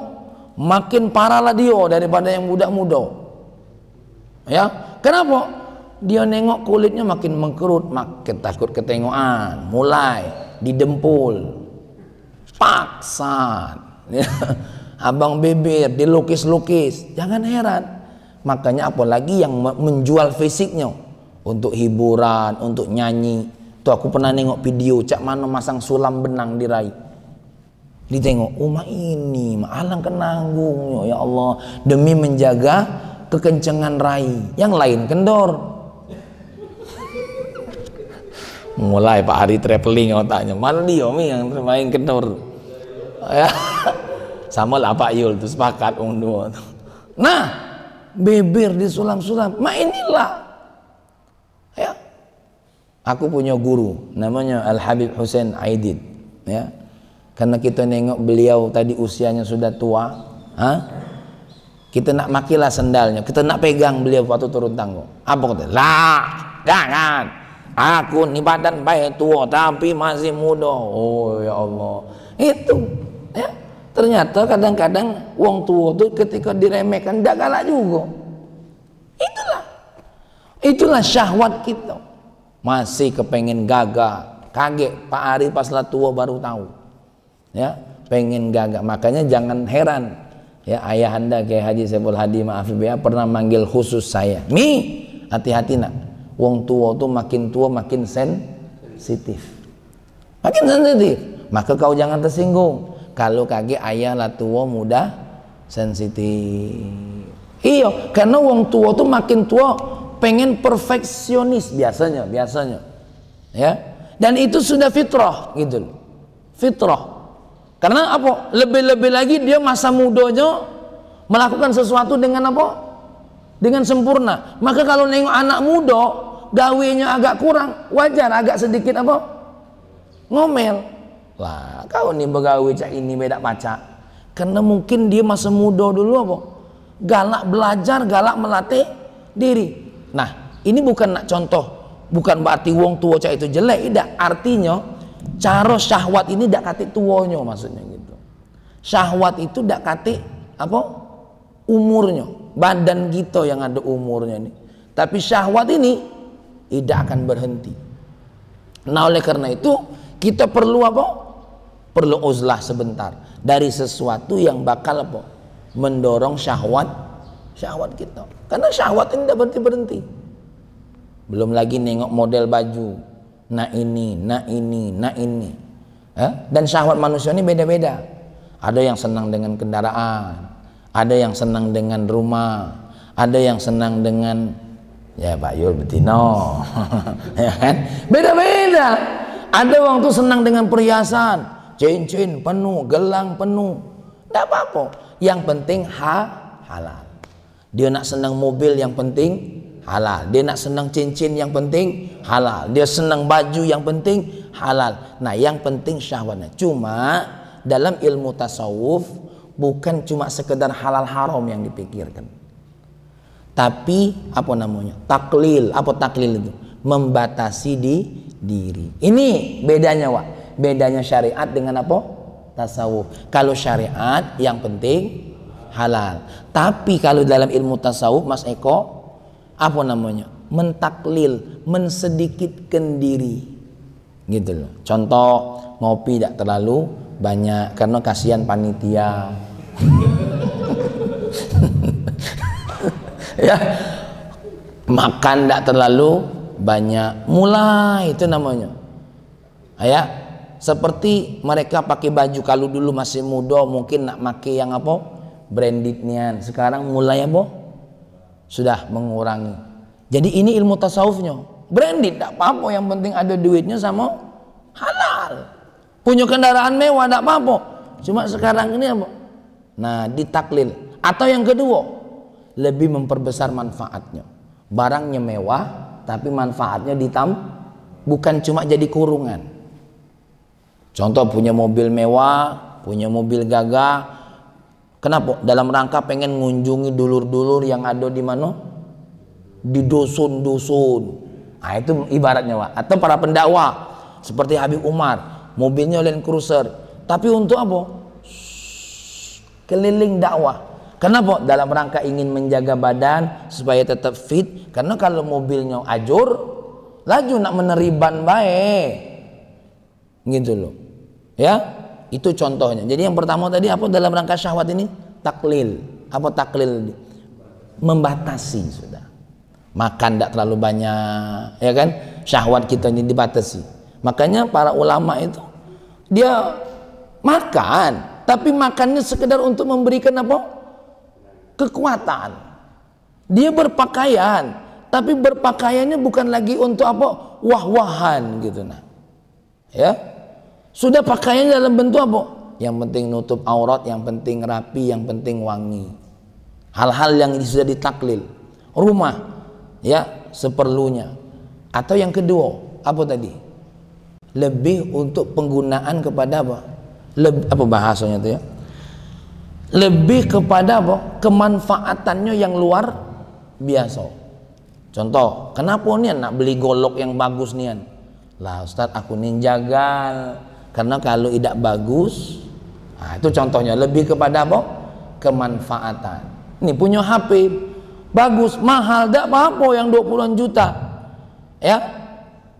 Makin parah lah dia daripada yang muda-muda. Ya, kenapa? Dia nengok kulitnya makin mengkerut, makin takut ketengokan, mulai didempul, paksa, abang bibir dilukis-lukis. Jangan heran. Makanya apalagi yang menjual fisiknya untuk hiburan, untuk nyanyi. Tuh aku pernah nengok video cak mano masang sulam benang di rai. Ditengok, ini alang kenanggungnya ya Allah demi menjaga kekencengan rai. Yang lain kendor. Mulai Pak Hari traveling otaknya. Mana dia yang main kendor? Ya. Sama lah Pak Yul tuh sepakat dua tuh. Nah, beber disulam-sulam. Inilah. Ya. Aku punya guru namanya Al Habib Hussein Aidid, ya. Karena kita nengok beliau tadi usianya sudah tua, kita nak makilah sendalnya, kita nak pegang beliau waktu turun tangga. Apa kata? Lah, jangan. Aku ni badan baik tua tapi masih muda. Oh ya Allah. Itu, ya. Ternyata kadang-kadang wong tua tuh ketika diremehkan ndak galak juga. Itulah syahwat kita. Masih kepengen gagah. Kaget Pak Ari pas lah tua baru tahu. Ya, pengen gagah. Makanya jangan heran ya, ayahanda Kiai Haji Saiful Hadi Ma'afibia pernah manggil khusus saya. Hati-hati nak. Wong tua tuh makin tua makin sensitif. Makin sensitif. Maka kau jangan tersinggung. Kalau kaget ayah lah tua muda sensitif. Iya, karena wong tua tuh makin tua pengen perfeksionis biasanya. Ya. Dan itu sudah fitrah gitu loh. Fitrah. Karena apa? Lebih-lebih lagi dia masa mudanya melakukan sesuatu dengan apa? Dengan sempurna. Maka kalau nengok anak muda, gawenya agak kurang, wajar agak sedikit apa? Ngomel. Lah, kau nih begawe cak ini beda pacak. Karena mungkin dia masa muda dulu apa? Galak belajar, galak melatih diri. Nah, ini bukan nak contoh, bukan berarti wong tua cak itu jelek, tidak. Artinya cara syahwat ini dak katik tuanya, maksudnya gitu. Syahwat itu dak katik apa? Umurnya. Badan kita yang ada umurnya ini. Tapi syahwat ini tidak akan berhenti. Nah, oleh karena itu kita perlu apa? Perlu uzlah sebentar dari sesuatu yang bakal apa? Mendorong syahwat kita. Karena syahwat ini tidak berhenti-berhenti. Belum lagi nengok model baju. Nah ini. Dan syahwat manusia ini beda-beda. Ada yang senang dengan kendaraan, ada yang senang dengan rumah, ada yang senang dengan ya Pak Yul betino, ya kan? Beda-beda. Ada orang tuh senang dengan perhiasan, cincin penuh, gelang penuh, tidak apa-apa. Yang penting halal. Dia nak senang mobil, yang penting halal. Dia nak senang cincin, yang penting halal. Dia senang baju, yang penting halal. Nah, yang penting syahwatnya. Cuma dalam ilmu tasawuf bukan cuma sekedar halal haram yang dipikirkan, tapi apa namanya? Taklil. Apa taklil itu? Membatasi diri. Ini bedanya, Wak. Bedanya syariat dengan apa? Tasawuf. Kalau syariat yang penting halal. Tapi kalau dalam ilmu tasawuf, Mas Eko, apa namanya? Mentaklil, mensedikitkan diri. Gitu loh. Contoh, ngopi tidak terlalu banyak karena kasihan panitia. Ya. Makan tidak terlalu banyak. Mulai itu namanya. Ya. Seperti mereka pakai baju kalau dulu masih muda mungkin nak pakai yang apa? Brandednya. Sekarang mulai apa? Sudah mengurangi. Jadi ini ilmu tasawufnya. Branded tak apa-apa, yang penting ada duitnya sama halal. Punya kendaraan mewah tak apa-apa. Cuma sekarang ini apa? Nah, ditaklil. Atau yang kedua, lebih memperbesar manfaatnya. Barangnya mewah tapi manfaatnya bukan cuma jadi kurungan. Contoh, punya mobil mewah, punya mobil gagah. Kenapa? Dalam rangka pengen mengunjungi dulur-dulur yang ada di mana? Di dusun-dusun. Nah, itu ibaratnya, Wak. Atau para pendakwah seperti Habib Umar, mobilnya Land Cruiser. Tapi untuk apa? Keliling dakwah. Kenapa? Dalam rangka ingin menjaga badan supaya tetap fit. Karena kalau mobilnya ajur, laju nak meneriban baik. Gitu loh. Ya, itu contohnya. Jadi yang pertama tadi apa dalam rangka syahwat ini? Taklil. Apa taklil? Membatasi sudah. Makan tidak terlalu banyak, ya kan? Syahwat kita ini dibatasi. Makanya para ulama itu dia makan, tapi makannya sekedar untuk memberikan apa? Kekuatan. Dia berpakaian, tapi berpakaiannya bukan lagi untuk apa? Wah-wahan gitu nah. Ya. Sudah pakaiannya dalam bentuk apa? Yang penting nutup aurat, yang penting rapi, yang penting wangi. Hal-hal yang sudah ditaklil. Rumah ya seperlunya. Atau yang kedua, apa tadi? Lebih untuk penggunaan kepada apa? Apa bahasanya itu ya? Lebih kepada apa? Kemanfaatannya yang luar biasa. Contoh, kenapa nih nak beli golok yang bagus nih? Lah Ustaz, aku nih jagal. Karena kalau tidak bagus, nah itu contohnya lebih kepada apa? Kemanfaatan. Ini punya HP bagus, mahal, tidak apa-apa yang 20-an juta. Ya.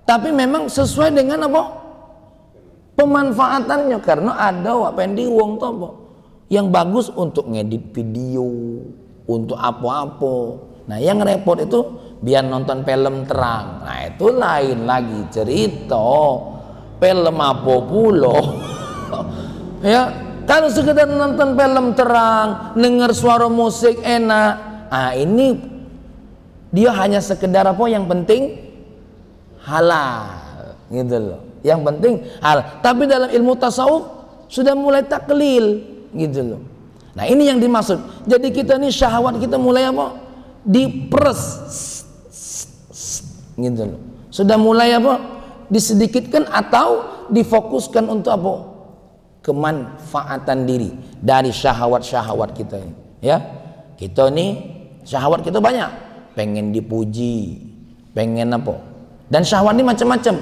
Tapi memang sesuai dengan apa? Pemanfaatannya, karena ada wak pending wong to apa? Yang bagus untuk ngedit video, untuk apa-apa. Nah, yang repot itu biar nonton film terang. Nah, itu lain lagi cerita. Film apa pula? Ya, kalau sekedar nonton film terang, dengar suara musik enak. Ah, ini dia hanya sekedar apa? Yang penting halal, gitu loh. Yang penting halal. Tapi dalam ilmu tasawuf sudah mulai taklil, gitu loh. Nah, ini yang dimaksud. Jadi kita nih syahwat kita mulai apa? Diperes, gitu loh. Sudah mulai apa? Disedikitkan atau difokuskan untuk apa? Kemanfaatan diri dari syahwat-syahwat kita ini. Ya, kita ini syahwat kita banyak. Pengen dipuji, pengen apa? Dan syahwat ini macam-macam.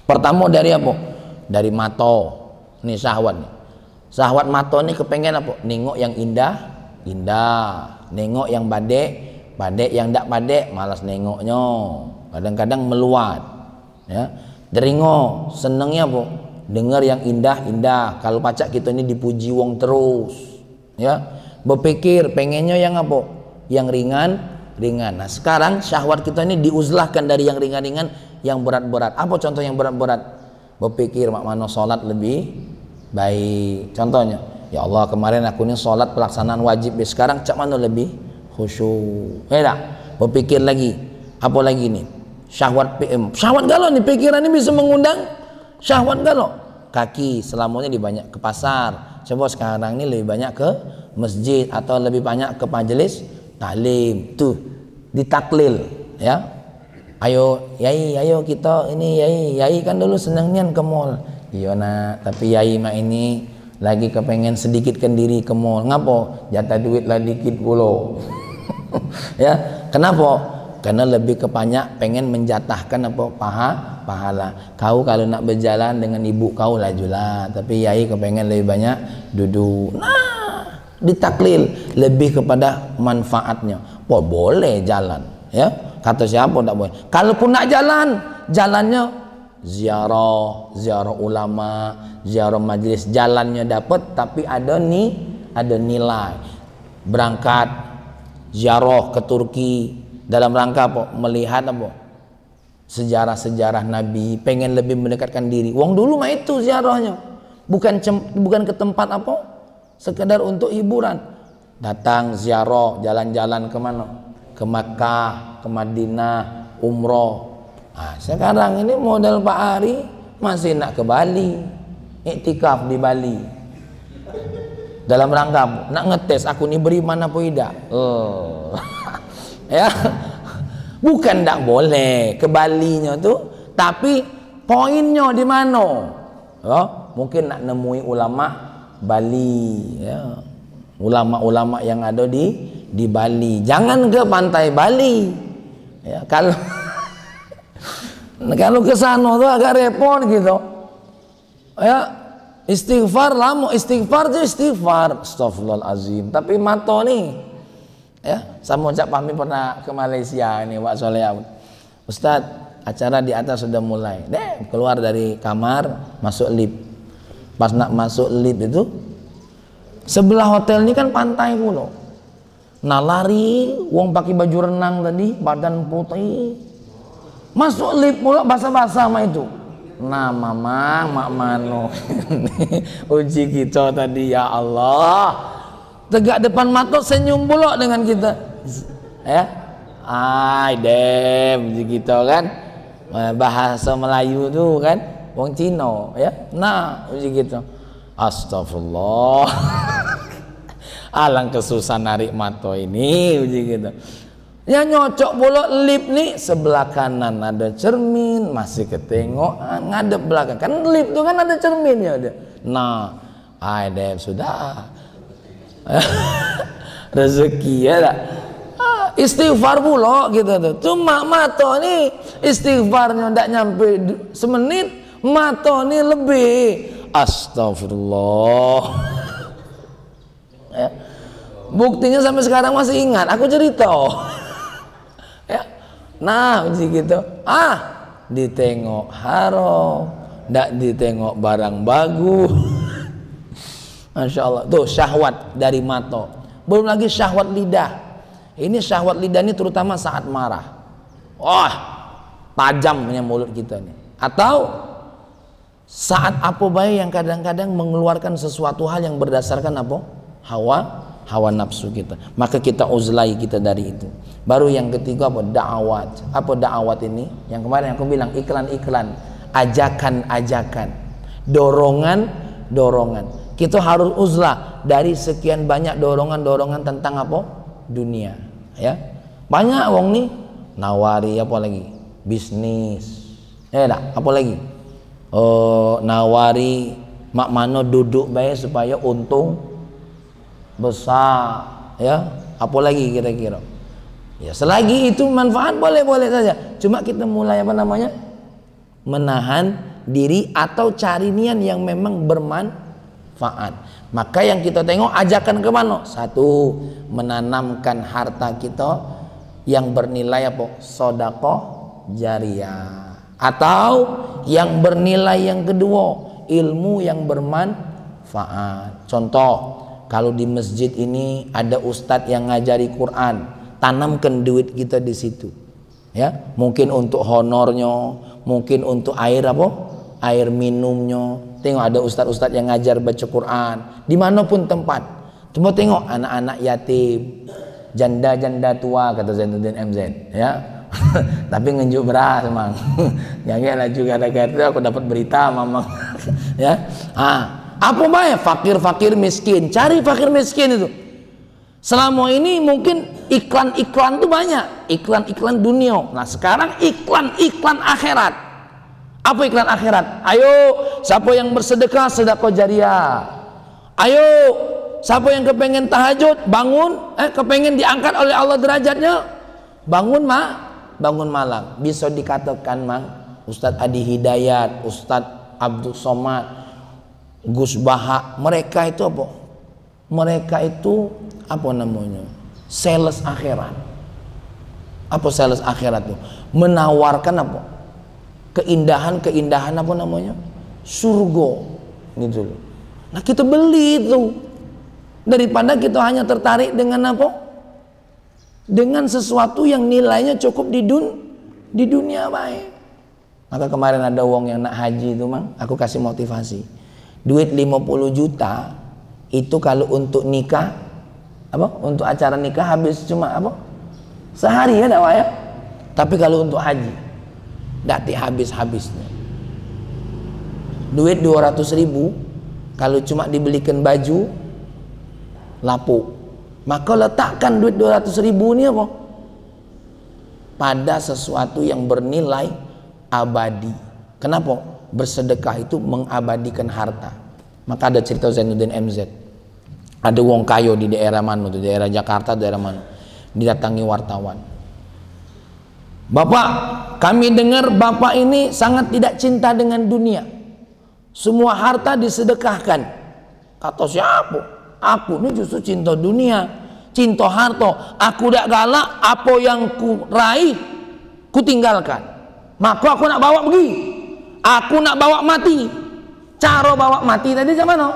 Pertama dari apa? Dari mata. Nih syahwat nih. Syahwat mata nih kepengen apa? Nengok yang indah, indah. Nengok yang badek, badek. Yang ndak badek, malas nengoknya. Kadang-kadang meluat. Ya, deringo, senengnya apa? Dengar yang indah-indah. Kalau pacak kita ini dipuji wong terus. Ya, berpikir pengennya yang apa? Yang ringan-ringan. Nah, sekarang syahwat kita ini diuzlahkan dari yang ringan-ringan yang berat-berat. Apa contoh yang berat-berat? Berpikir mak mano salat lebih baik. Contohnya, ya Allah, kemarin aku ini salat pelaksanaan wajib, sekarang cak mana lebih khusyuk. Ya, berpikir lagi. Apa lagi nih? Syahwat PM, syahwat galau nih, pikiran ini bisa mengundang syahwat galau. Kaki selamanya lebih banyak ke pasar, coba sekarang ini lebih banyak ke masjid atau lebih banyak ke majelis taklim. Tuh ditaklil ya. Ayo yai, ayo kita ini yai kan dulu seneng nian ke mall. Iya nak, tapi yai mak ini lagi kepengen sedikitkan diri ke mall. Ngapo? Jatah duit lah dikit pula. Ya, kenapa? Karena lebih kebanyak pengen menjatahkan apa pahala. Kau kalau nak berjalan dengan ibu kau lajulah, tapi yai kepengen lebih banyak duduk. Nah, ditaklil lebih kepada manfaatnya. Oh, boleh jalan, ya. Kata siapa tak boleh? Kalaupun nak jalan, jalannya ziarah ulama, ziarah majlis, jalannya dapat tapi ada nilai. Berangkat ziarah ke Turki dalam rangka apa? Melihat apa? Sejarah-sejarah Nabi, pengen lebih mendekatkan diri. Wong dulu mah itu ziarahnya. Bukan ke tempat apa? Sekedar untuk hiburan. Datang ziarah, jalan-jalan ke mana? Ke Makkah, ke Madinah, umroh. Nah, sekarang ini model Pak Ari masih nak ke Bali. Iktikaf di Bali. Dalam rangka apa? Nak ngetes aku ni beriman apa tidak. Ya, bukan tak boleh ke Balinya tuh, tapi poinnya di mana? Ya, mungkin nak nemui ulama Bali, ya, ulama-ulama yang ada di Bali. Jangan ke pantai Bali. Ya, kalau ke sana tuh agak repot gitu. Ya, istighfar lah, mau istighfar tuh istighfar, astagfirullahalazim. Tapi mata nih. Ya, sama Cak Pahmi pernah ke Malaysia ini, Wak Soleh. Ustaz, acara di atas sudah mulai. Keluar dari kamar, masuk lift. Pas nak masuk lift itu, sebelah hotel ini kan pantai pula. Nah, lari, wong pakai baju renang tadi, badan putih. Masuk lift pula basah-basah sama itu. Nah, mamang, mak mano. Uji kita tadi, ya Allah. Tegak depan mata senyum pula dengan kita, ya, ai dem gitu kan, bahasa Melayu tuh kan, wong Cina, ya, nah gitu, Astagfirullah. Alang kesusah narik mato ini begitu. Yang nyocok bolok lip nih sebelah kanan ada cermin, masih ketengok ngadep belakang. Kan lip tuh kan ada cerminnya ada. Nah, ada sudah. Rezeki ya tak? Istighfar pula gitu tuh. Cuma mato nih istighfarnya ndak nyampe semenit, mato nih lebih. Astagfirullah. Ya. Buktinya sampai sekarang masih ingat. Aku cerita. Ya. Nah, gitu. Ditengok haram, ndak ditengok barang bagus. Masya Allah. Tuh syahwat dari mato. Belum lagi syahwat lidah. Ini syahwat lidah ini terutama saat marah. Wah, tajamnya mulut kita nih. Atau saat apa baik yang kadang-kadang mengeluarkan sesuatu hal yang berdasarkan apa? Hawa nafsu kita. Maka kita uzlai kita dari itu. Baru yang ketiga apa? Da'awat. Apa da'awat ini? Yang kemarin aku bilang iklan-iklan, ajakan-ajakan, dorongan. Kita harus uzlah dari sekian banyak dorongan-dorongan tentang apa? Dunia. Ya. Banyak wong nih nawari apa lagi? Bisnis. Apa lagi? Nawari mak mano duduk baik supaya untung besar, ya. Apa lagi kira-kira? Ya, selagi itu manfaat boleh-boleh saja. Cuma kita mulai apa namanya? Menahan diri atau cari niat yang memang bermanfaat. Maka yang kita tengok ajakan ke mana? Satu, menanamkan harta kita yang bernilai apa? Sedekah jariyah. Atau yang bernilai yang kedua, ilmu yang bermanfaat. Contoh, kalau di masjid ini ada ustadz yang ngajari Quran, tanamkan duit kita di situ. Ya, mungkin untuk honornya, mungkin untuk air apa? Air minumnya. Tengok ada ustadz-ustadz yang ngajar baca Quran dimanapun tempat. Cuma tengok anak-anak yatim, janda-janda tua kata Zainuddin MZ, ya. Tapi ngenjuk beras emang. Jangan lah juga ada kata aku dapat berita mamang. Ya. Apa baik fakir-fakir miskin, cari fakir miskin itu. Selama ini mungkin iklan-iklan itu banyak, iklan-iklan dunia. Nah, sekarang iklan-iklan akhirat. Apa iklan akhirat? Ayo, siapa yang bersedekah, sedekah jariyah. Ayo, siapa yang kepengen tahajud, bangun, kepengen diangkat oleh Allah derajatnya, bangun malam. Bisa dikatakan mang Ustadz Adi Hidayat, Ustadz Abdul Somad, Gus Baha, mereka itu apa? Mereka itu apa namanya? Sales akhirat. Apa sales akhirat itu? Menawarkan apa? Keindahan apa namanya? Surga gitu loh. Nah, kita beli itu daripada kita hanya tertarik dengan apa? Dengan sesuatu yang nilainya cukup di dunia baik. Maka kemarin ada wong yang nak haji itu mang, aku kasih motivasi. Duit 50 juta itu kalau untuk nikah apa? Untuk acara nikah habis cuma apa? Sehari ya dak ya. Tapi kalau untuk haji dati habis-habisnya. Duit 200.000 kalau cuma dibelikan baju lapuk. Maka letakkan duit 200.000 ini apa? Pada sesuatu yang bernilai abadi. Kenapa? Bersedekah itu mengabadikan harta. Maka ada cerita Zainuddin MZ. Ada wong kayo di daerah mana? Di daerah Jakarta, daerah mana? Didatangi wartawan. Bapak, kami dengar Bapak ini sangat tidak cinta dengan dunia. Semua harta disedekahkan. Kata siapa? Aku ini justru cinta dunia, cinta harta. Aku tidak galak, apa yang ku raih, ku tinggalkan. Maka aku nak bawa pergi. Aku nak bawa mati. Cara bawa mati tadi macam mana?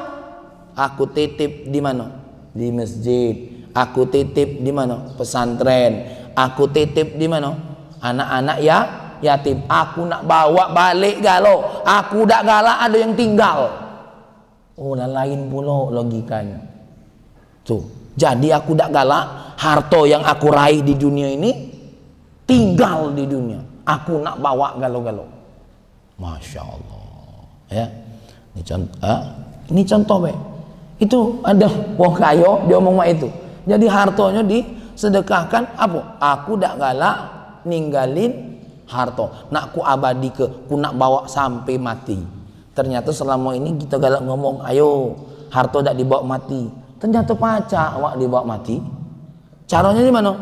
Aku titip di mana? Di masjid. Aku titip di mana? Pesantren. Aku titip di mana? Anak-anak ya yatim. Aku nak bawa balik galau. Aku tak galak ada yang tinggal. Oh, lain pula logikanya. Tuh, jadi aku tak galak harta yang aku raih di dunia ini tinggal di dunia. Aku nak bawa galau-galau. Masya Allah. Ya, ini contoh. Ini contoh be. Itu ada wong kayo dia ngomong itu. Jadi hartonya disedekahkan apa? Aku dak galak ninggalin harto. Nak ku abadi ku nak bawa sampai mati. Ternyata selama ini kita galak ngomong, ayo harto dak dibawa mati. Ternyata pacak awak dibawa mati. Caranya di mana?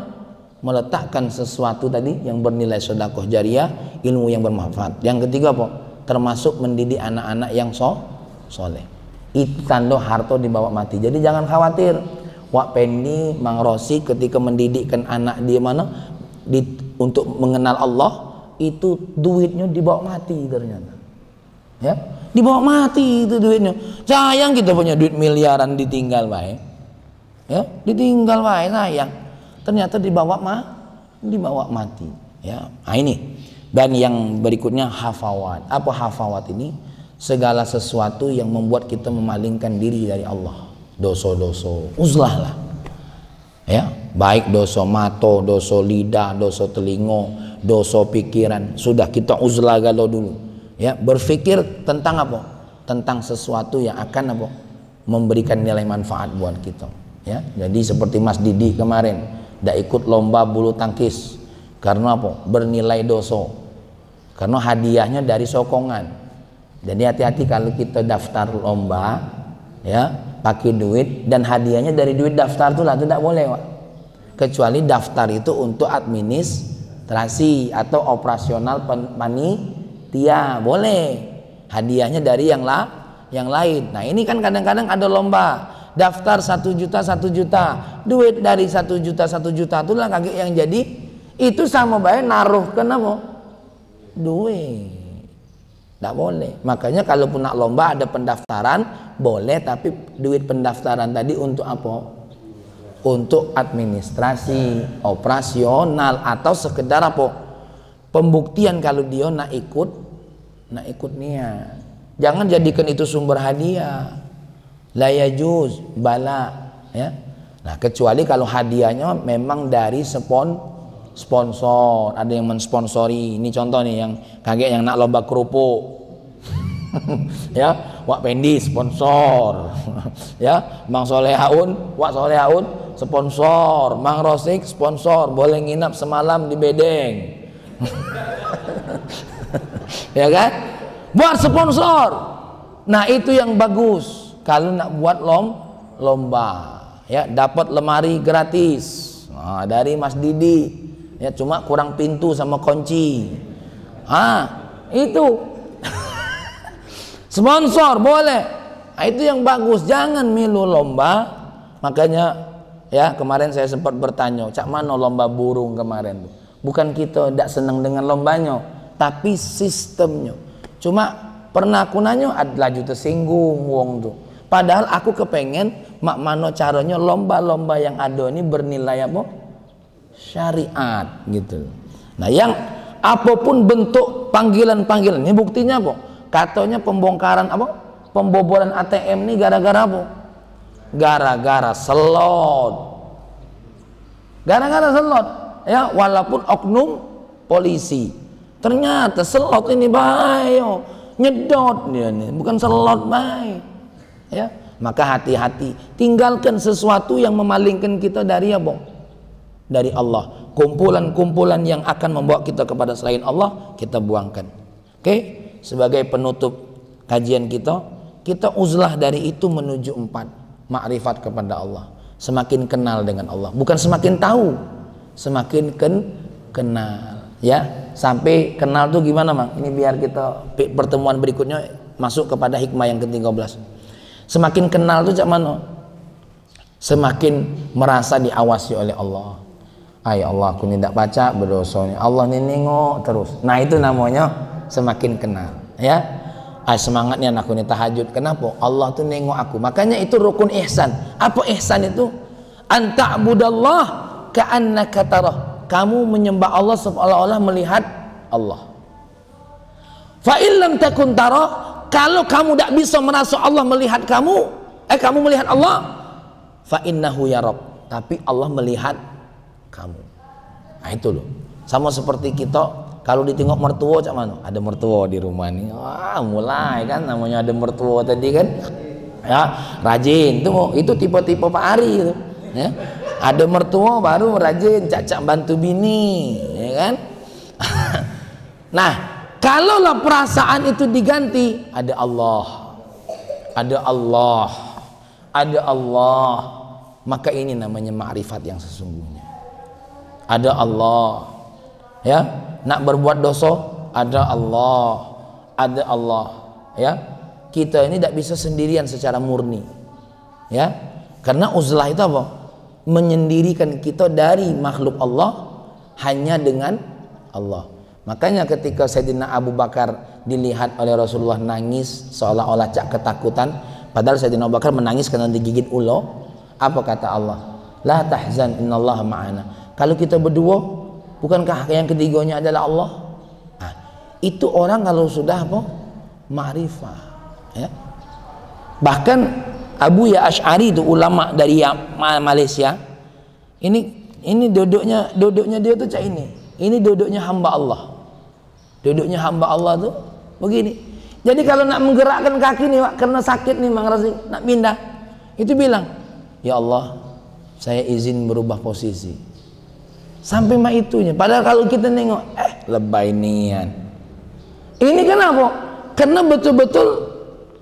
Meletakkan sesuatu tadi yang bernilai sedekah jariah, ilmu yang bermanfaat. Yang ketiga apa? Termasuk mendidik anak-anak yang soleh. Itu tanda harta dibawa mati. Jadi jangan khawatir. Wak Pendi, Mang Rosi ketika mendidikkan anak dia untuk mengenal Allah, itu duitnya dibawa mati ternyata. Ya, dibawa mati itu duitnya. Sayang kita punya duit miliaran ditinggal baik. Ya, ditinggal baik sayang. Ternyata dibawa mati. Ya, nah ini. Dan yang berikutnya hafawat. Apa hafawat ini? Segala sesuatu yang membuat kita memalingkan diri dari Allah. Dosa-dosa, uzlah lah. Ya, baik dosa mata, dosa lidah, dosa telinga, dosa pikiran. Sudah kita uzlah galau dulu. Ya, berpikir tentang apa? Tentang sesuatu yang akan apa? Memberikan nilai manfaat buat kita. Ya, jadi seperti Mas Didi kemarin, dak ikut lomba bulu tangkis. Karena apa? Bernilai dosa. Karena hadiahnya dari sokongan. Jadi hati-hati kalau kita daftar lomba, ya, pakai duit dan hadiahnya dari duit daftar itu lah, tidak boleh, Pak. Kecuali daftar itu untuk administrasi atau operasional panitia, boleh. Hadiahnya dari yang lain. Nah, ini kan kadang-kadang ada lomba, daftar 1 juta, duit dari 1 juta itulah kagak yang jadi. Itu sama baik naruh ke apa? Duit. Tidak boleh. Makanya kalau pun nak lomba ada pendaftaran boleh, tapi duit pendaftaran tadi untuk apa? Untuk administrasi, operasional, atau sekedar apa? Pembuktian kalau dia nak ikut niat. Jangan jadikan itu sumber hadiah. La yajuz bala, ya. Nah, kecuali kalau hadiahnya memang dari sponsor, ada yang mensponsori. Ini contoh nih yang kaget yang nak lomba kerupuk. Ya, Wak Pendi sponsor. Ya, Mang Solehaun, Wak Solehaun sponsor, Mang Rosik sponsor, boleh nginap semalam di bedeng. Ya kan? Buat sponsor. Nah, itu yang bagus. Kalau nak buat lomba, ya, dapat lemari gratis. Nah, dari Mas Didi. Ya, cuma kurang pintu sama kunci. Itu sponsor boleh. Nah, itu yang bagus. Jangan milu lomba. Makanya ya kemarin saya sempat bertanya, cak mana lomba burung kemarin? Bukan kita tidak senang dengan lombanya, tapi sistemnya. Cuma pernah aku nanya, laju tersinggung wong tuh. Padahal aku kepengen mak mano caranya lomba-lomba yang ada ini bernilai apa? Syariat gitu. Nah, yang apapun bentuk panggilan-panggilan ini buktinya apa? Katanya pembongkaran apa? Pembobolan ATM ini gara-gara apa? Gara-gara selot. Gara-gara selot. Ya, walaupun oknum polisi. Ternyata selot ini bahaya. Nyedot dia nih, bukan selot baik. Ya, maka hati-hati. Tinggalkan sesuatu yang memalingkan kita dari apa? Dari Allah. Kumpulan-kumpulan yang akan membawa kita kepada selain Allah, kita buangkan. Oke? Sebagai penutup kajian kita uzlah dari itu menuju 4, makrifat kepada Allah, semakin kenal dengan Allah, bukan semakin tahu, semakin kenal, ya. Sampai kenal tuh gimana, Mang? Ini biar kita pertemuan berikutnya masuk kepada hikmah yang ke-13. Semakin kenal tuh cak mana? Semakin merasa diawasi oleh Allah. Ya Allah, aku tidak baca berdosa, Allah ini nengok terus. Nah, itu namanya semakin kenal, ya. Semangatnya aku ini tahajud. Kenapa? Allah tuh nengok aku. Makanya itu rukun ihsan. Apa ihsan itu? Anta'budallah ka'annaka tarah. Kamu menyembah Allah seolah-olah melihat Allah. Fa illam takun tarah, kalau kamu tidak bisa merasa Allah melihat kamu, kamu melihat Allah, fa innahu yarak. Tapi Allah melihat kamu. Nah, itu loh. Sama seperti kita kalau ditengok mertua cak mana? Ada mertua di rumah nih. Wah, mulai kan namanya ada mertua tadi kan. Ya, rajin itu tipe-tipe Pak Ari itu. Ya. Ada mertua baru rajin cacak bantu bini, ya kan? Nah, kalaulah perasaan itu diganti, ada Allah, ada Allah, ada Allah, maka ini namanya ma'rifat yang sesungguhnya. Ada Allah, ya. Nak berbuat dosa, ada Allah, ada Allah, ya. Kita ini tidak bisa sendirian secara murni, ya. Karena uzlah itu apa? Menyendirikan kita dari makhluk Allah hanya dengan Allah. Makanya ketika Sayyidina Abu Bakar dilihat oleh Rasulullah nangis seolah-olah cak ketakutan, padahal Sayyidina Abu Bakar menangis karena digigit ular. Apa kata Allah? La tahzan innallaha ma'ana. Kalau kita berdua, bukankah yang ketiganya adalah Allah? Nah, itu orang kalau sudah apa? Ma'rifah, ya. Bahkan Abu Ya Asy'ari itu ulama dari Malaysia. Ini duduknya dia tuh cak ini. Ini duduknya hamba Allah. Duduknya hamba Allah tuh begini. Jadi kalau nak menggerakkan kaki nih Pak, karena sakit nih Mang Razik, nak pindah, itu bilang, "Ya Allah, saya izin berubah posisi." Sampai mak itunya. Padahal kalau kita nengok, lebay nian. Ini kenapa? Karena betul-betul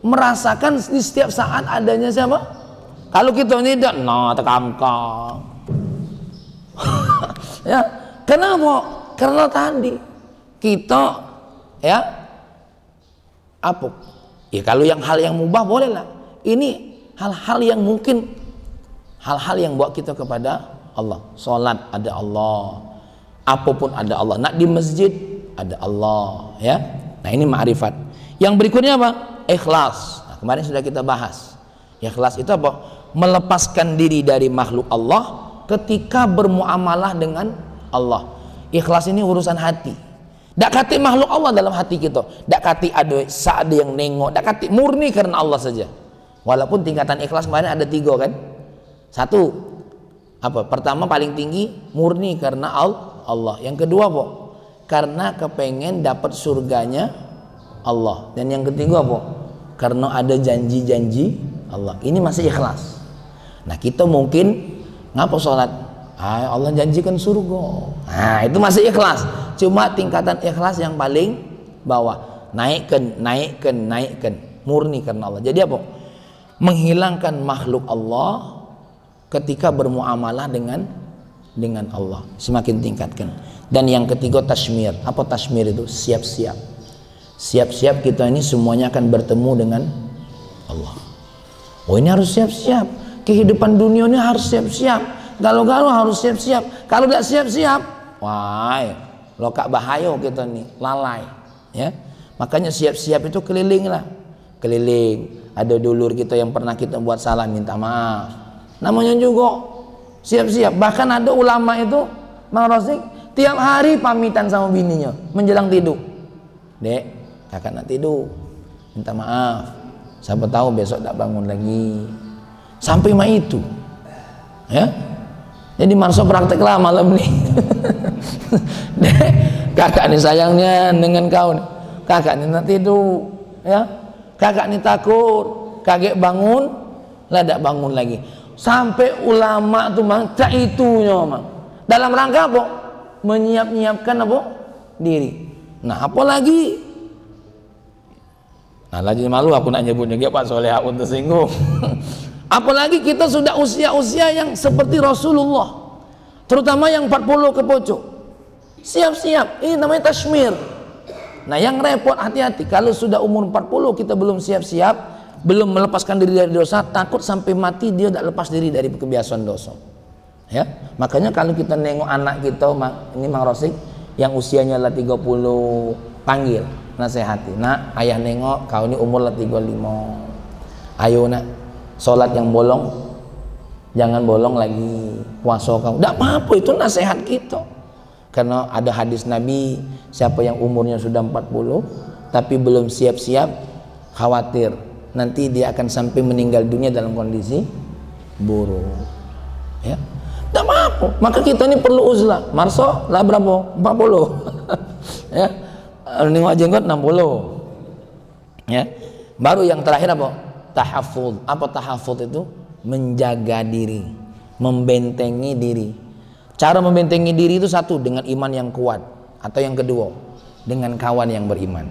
merasakan di setiap saat adanya siapa? Kalau kita ini tidak, tekangkang. Ya, kenapa? Karena tadi kita, ya, apa? Ya kalau hal yang mubah boleh lah. Ini hal-hal yang mungkin, hal-hal yang bawa kita kepada Allah. Salat ada Allah, apapun ada Allah. Nak di masjid ada Allah, ya. Nah ini ma'rifat. Yang berikutnya apa? Ikhlas. Nah, kemarin sudah kita bahas. Ikhlas itu apa? Melepaskan diri dari makhluk Allah ketika bermuamalah dengan Allah. Ikhlas ini urusan hati. Tak kati makhluk Allah dalam hati kita. Tak kati ada saat ada yang nengok. Tak kati murni karena Allah saja. Walaupun tingkatan ikhlas kemarin ada 3 kan. 1, apa? Pertama paling tinggi murni karena Allah. Yang kedua apa? Karena kepengen dapat surganya Allah. Dan yang ketiga apa? Karena ada janji-janji Allah. Ini masih ikhlas. Nah kita mungkin ngapa sholat? Allah janjikan surga. Nah itu masih ikhlas. Cuma tingkatan ikhlas yang paling bawah. Naikkan. Murni karena Allah. Jadi apa? Menghilangkan makhluk Allah ketika bermuamalah dengan Allah. Semakin tingkatkan. Dan yang ketiga tasmir. Apa tasmir itu? Siap-siap. Siap-siap kita ini semuanya akan bertemu dengan Allah. Oh ini harus siap-siap. Kehidupan dunia ini harus siap-siap. Galau-galau harus siap-siap. Kalau tidak siap-siap, wah, lokak bahaya kita nih, lalai. Ya, makanya siap-siap itu keliling lah. Keliling. Ada dulur kita yang pernah kita buat salah, minta maaf. Namanya juga siap-siap. Bahkan ada ulama itu, Mang Razik, tiap hari pamitan sama bininya menjelang tidur. Dek, kakak nak tidur, minta maaf, siapa tahu besok tak bangun lagi. Sampai mah itu, ya. Jadi Marso praktek lah malam nih. Dek, kakak nih sayangnya dengan kau nih. Kakak nih nak tidur, ya. Kakak nih takut, kaget bangun, lah tak bangun lagi. Sampai ulama tuh mang, cak itunya mang. Dalam rangka apa? Menyiapkan apa? Diri. Nah apalagi, nah lagi malu aku nak nyebutnya dia Pak Soleh untuk tersinggung. Apalagi kita sudah usia-usia yang seperti Rasulullah, terutama yang 40 ke pojok. Siap-siap, ini namanya tasmir. Nah yang repot hati-hati, kalau sudah umur 40 kita belum siap-siap, belum melepaskan diri dari dosa, takut sampai mati dia tidak lepas diri dari kebiasaan dosa. Ya, makanya kalau kita nengok anak kita, ini Mang Rosik yang usianya lah 30, panggil, nasihati. Nak, ayah nengok kau ini umur lah 35. Ayo nak, sholat yang bolong jangan bolong lagi, puasa kamu tidak apa-apa, itu nasihat kita. Karena ada hadis Nabi, siapa yang umurnya sudah 40 tapi belum siap-siap, khawatir nanti dia akan sampai meninggal dunia dalam kondisi buruk. Ya, tidak apa-apa. Maka kita ini perlu uzlah. Marso lah berapa? 40. Ya, nengok jenggot 60. Ya, baru yang terakhir apa? tahafudz. Apa tahafudz itu? Menjaga diri, membentengi diri. Cara membentengi diri itu satu, dengan iman yang kuat, atau yang kedua, dengan kawan yang beriman.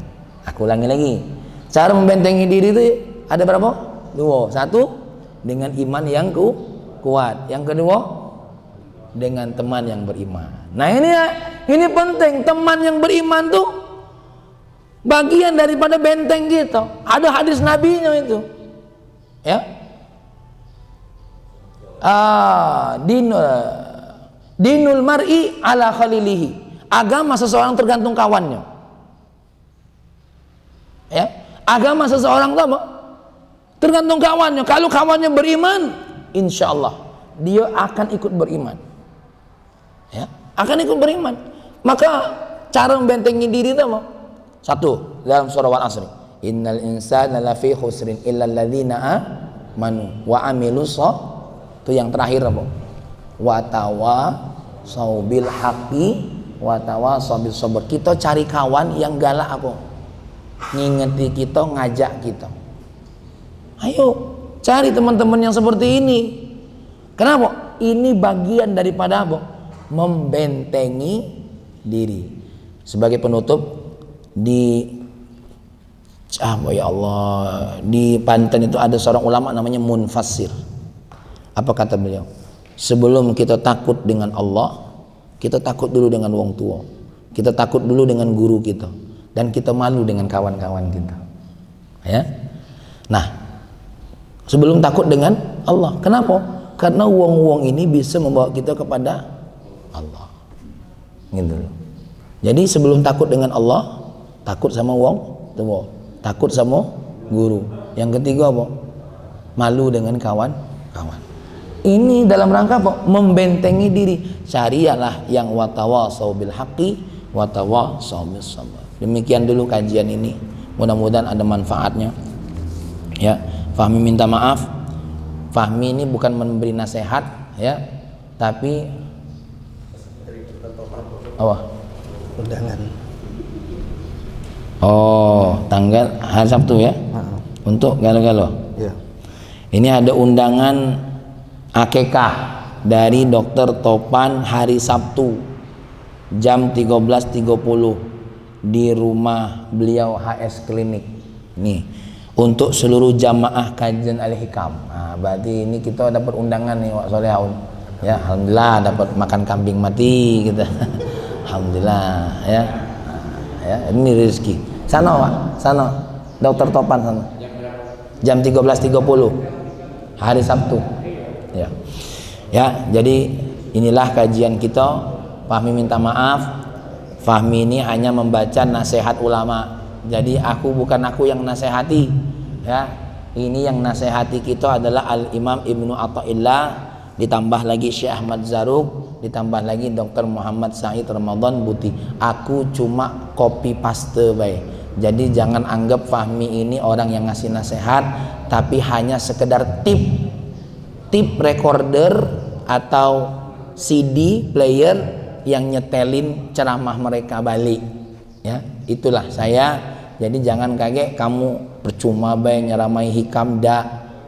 Aku ulangi lagi. Cara membentengi diri itu ada berapa? Dua. Satu, dengan iman yang kuat. Yang kedua, dengan teman yang beriman. Nah ini penting. Teman yang beriman tuh bagian daripada benteng kita. Ada hadis nabinya itu, ya. Dinul mar'i ala khalilihi. Agama seseorang tergantung kawannya. Ya, agama seseorang itu apa? Tergantung kawannya. Kalau kawannya beriman, insya Allah dia akan ikut beriman. Ya, akan ikut beriman. Maka cara membentengi diri itu apa? Satu, dalam surah Al-Asr, innal insana lafi khusrin illa alladzina amanu wa amilus itu yang terakhir apa? Wa tawasau bil haqqi wa tawasau bis sabr. Kita cari kawan yang galak apa? Ngingeti kita, ngajak kita. Ayo cari teman-teman yang seperti ini. Kenapa? Ini bagian daripada apa? Membentengi diri. Sebagai penutup, di Banten itu ada seorang ulama namanya Munfassir. Apa kata beliau? Sebelum kita takut dengan Allah, kita takut dulu dengan wong tua, kita takut dulu dengan guru kita, dan kita malu dengan kawan-kawan kita. Ya. Nah, sebelum takut dengan Allah, kenapa? Karena wong-wong ini bisa membawa kita kepada Allah. Gitu loh. Jadi sebelum takut dengan Allah, takut sama wong tua, takut sama guru. Yang ketiga apa? Malu dengan kawan-kawan. Ini dalam rangka apa? Membentengi diri. Carilah yang watawasau bil haqqi watawasau bis sabr. Demikian dulu kajian ini. Mudah-mudahan ada manfaatnya. Ya, Fahmi minta maaf. Fahmi ini bukan memberi nasihat, ya, tapi undangan. Oh, tanggal hari Sabtu ya? Untuk galo-galo. Ya. Ini ada undangan akikah dari Dokter Topan hari Sabtu jam 13.30 di rumah beliau HS Klinik. Nih, untuk seluruh jamaah kajian Al-Hikam. Nah, berarti ini kita dapat undangan nih Wak Solehaun. Ya, alhamdulillah dapat makan kambing mati kita. Alhamdulillah ya. Ya, ini rezeki. Sana Pak, sana. Dokter Topan sana. Jam 13.30 hari Sabtu. Ya. Ya, jadi inilah kajian kita. Fahmi minta maaf. Fahmi ini hanya membaca nasihat ulama. Jadi bukan aku yang nasihati. Ya. Ini yang nasihati kita adalah Al-Imam Ibnu Athaillah, ditambah lagi Syekh Ahmad Zaruk, ditambah lagi Dr. Muhammad Said Ramadan Buti. Aku cuma copy paste baik. Jadi jangan anggap Fahmi ini orang yang ngasih nasihat, tapi hanya sekedar tip recorder atau CD player yang nyetelin ceramah mereka balik. Ya, itulah saya. Jadi jangan kaget kamu percuma baik nyeramai hikam dak.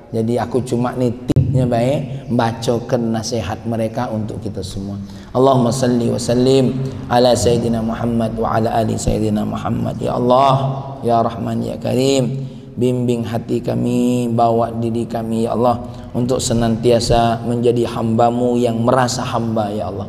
Jadi aku cuma nitipnya baik bacakan nasihat mereka untuk kita semua. Allahumma salli wa sallim ala sayyidina Muhammad wa ala ali sayyidina Muhammad. Ya Allah, ya Rahman, ya Karim, bimbing hati kami, bawa diri kami ya Allah untuk senantiasa menjadi hamba-Mu yang merasa hamba ya Allah.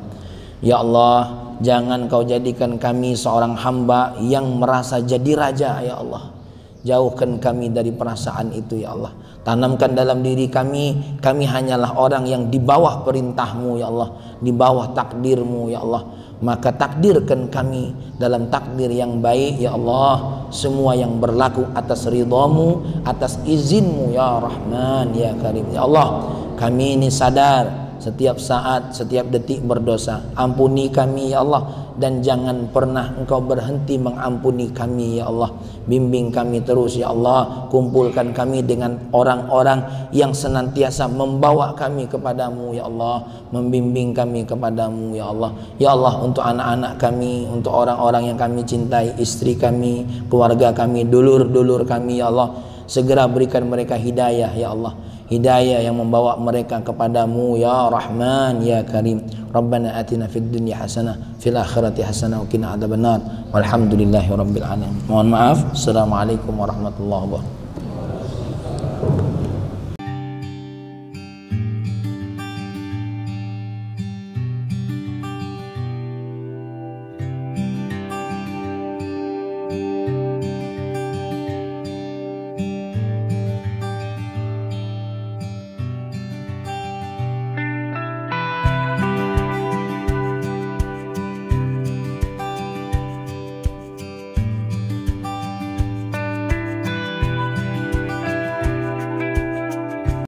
Ya Allah, jangan Kau jadikan kami seorang hamba yang merasa jadi raja ya Allah. Jauhkan kami dari perasaan itu ya Allah. Tanamkan dalam diri kami hanyalah orang yang di bawah perintah-Mu ya Allah, di bawah takdir-Mu ya Allah. Maka takdirkan kami dalam takdir yang baik ya Allah, semua yang berlaku atas ridha-Mu, atas izin-Mu ya Rahman ya Karim ya Allah. Kami ini sadar setiap saat, setiap detik berdosa. Ampuni kami ya Allah, dan jangan pernah Engkau berhenti mengampuni kami ya Allah. Bimbing kami terus ya Allah. Kumpulkan kami dengan orang-orang yang senantiasa membawa kami kepadamu ya Allah, membimbing kami kepadamu ya Allah. Ya Allah, untuk anak-anak kami, untuk orang-orang yang kami cintai, istri kami, keluarga kami, dulur-dulur kami ya Allah, segera berikan mereka hidayah ya Allah, hidayah yang membawa mereka kepadamu ya Rahman ya Karim. Rabbana atina fid dunya hasanah fil akhirati hasanah wa qina adzabannar. Walhamdulillahirabbil alamin. Mohon maaf. Assalamualaikum warahmatullahi wabarakatuh.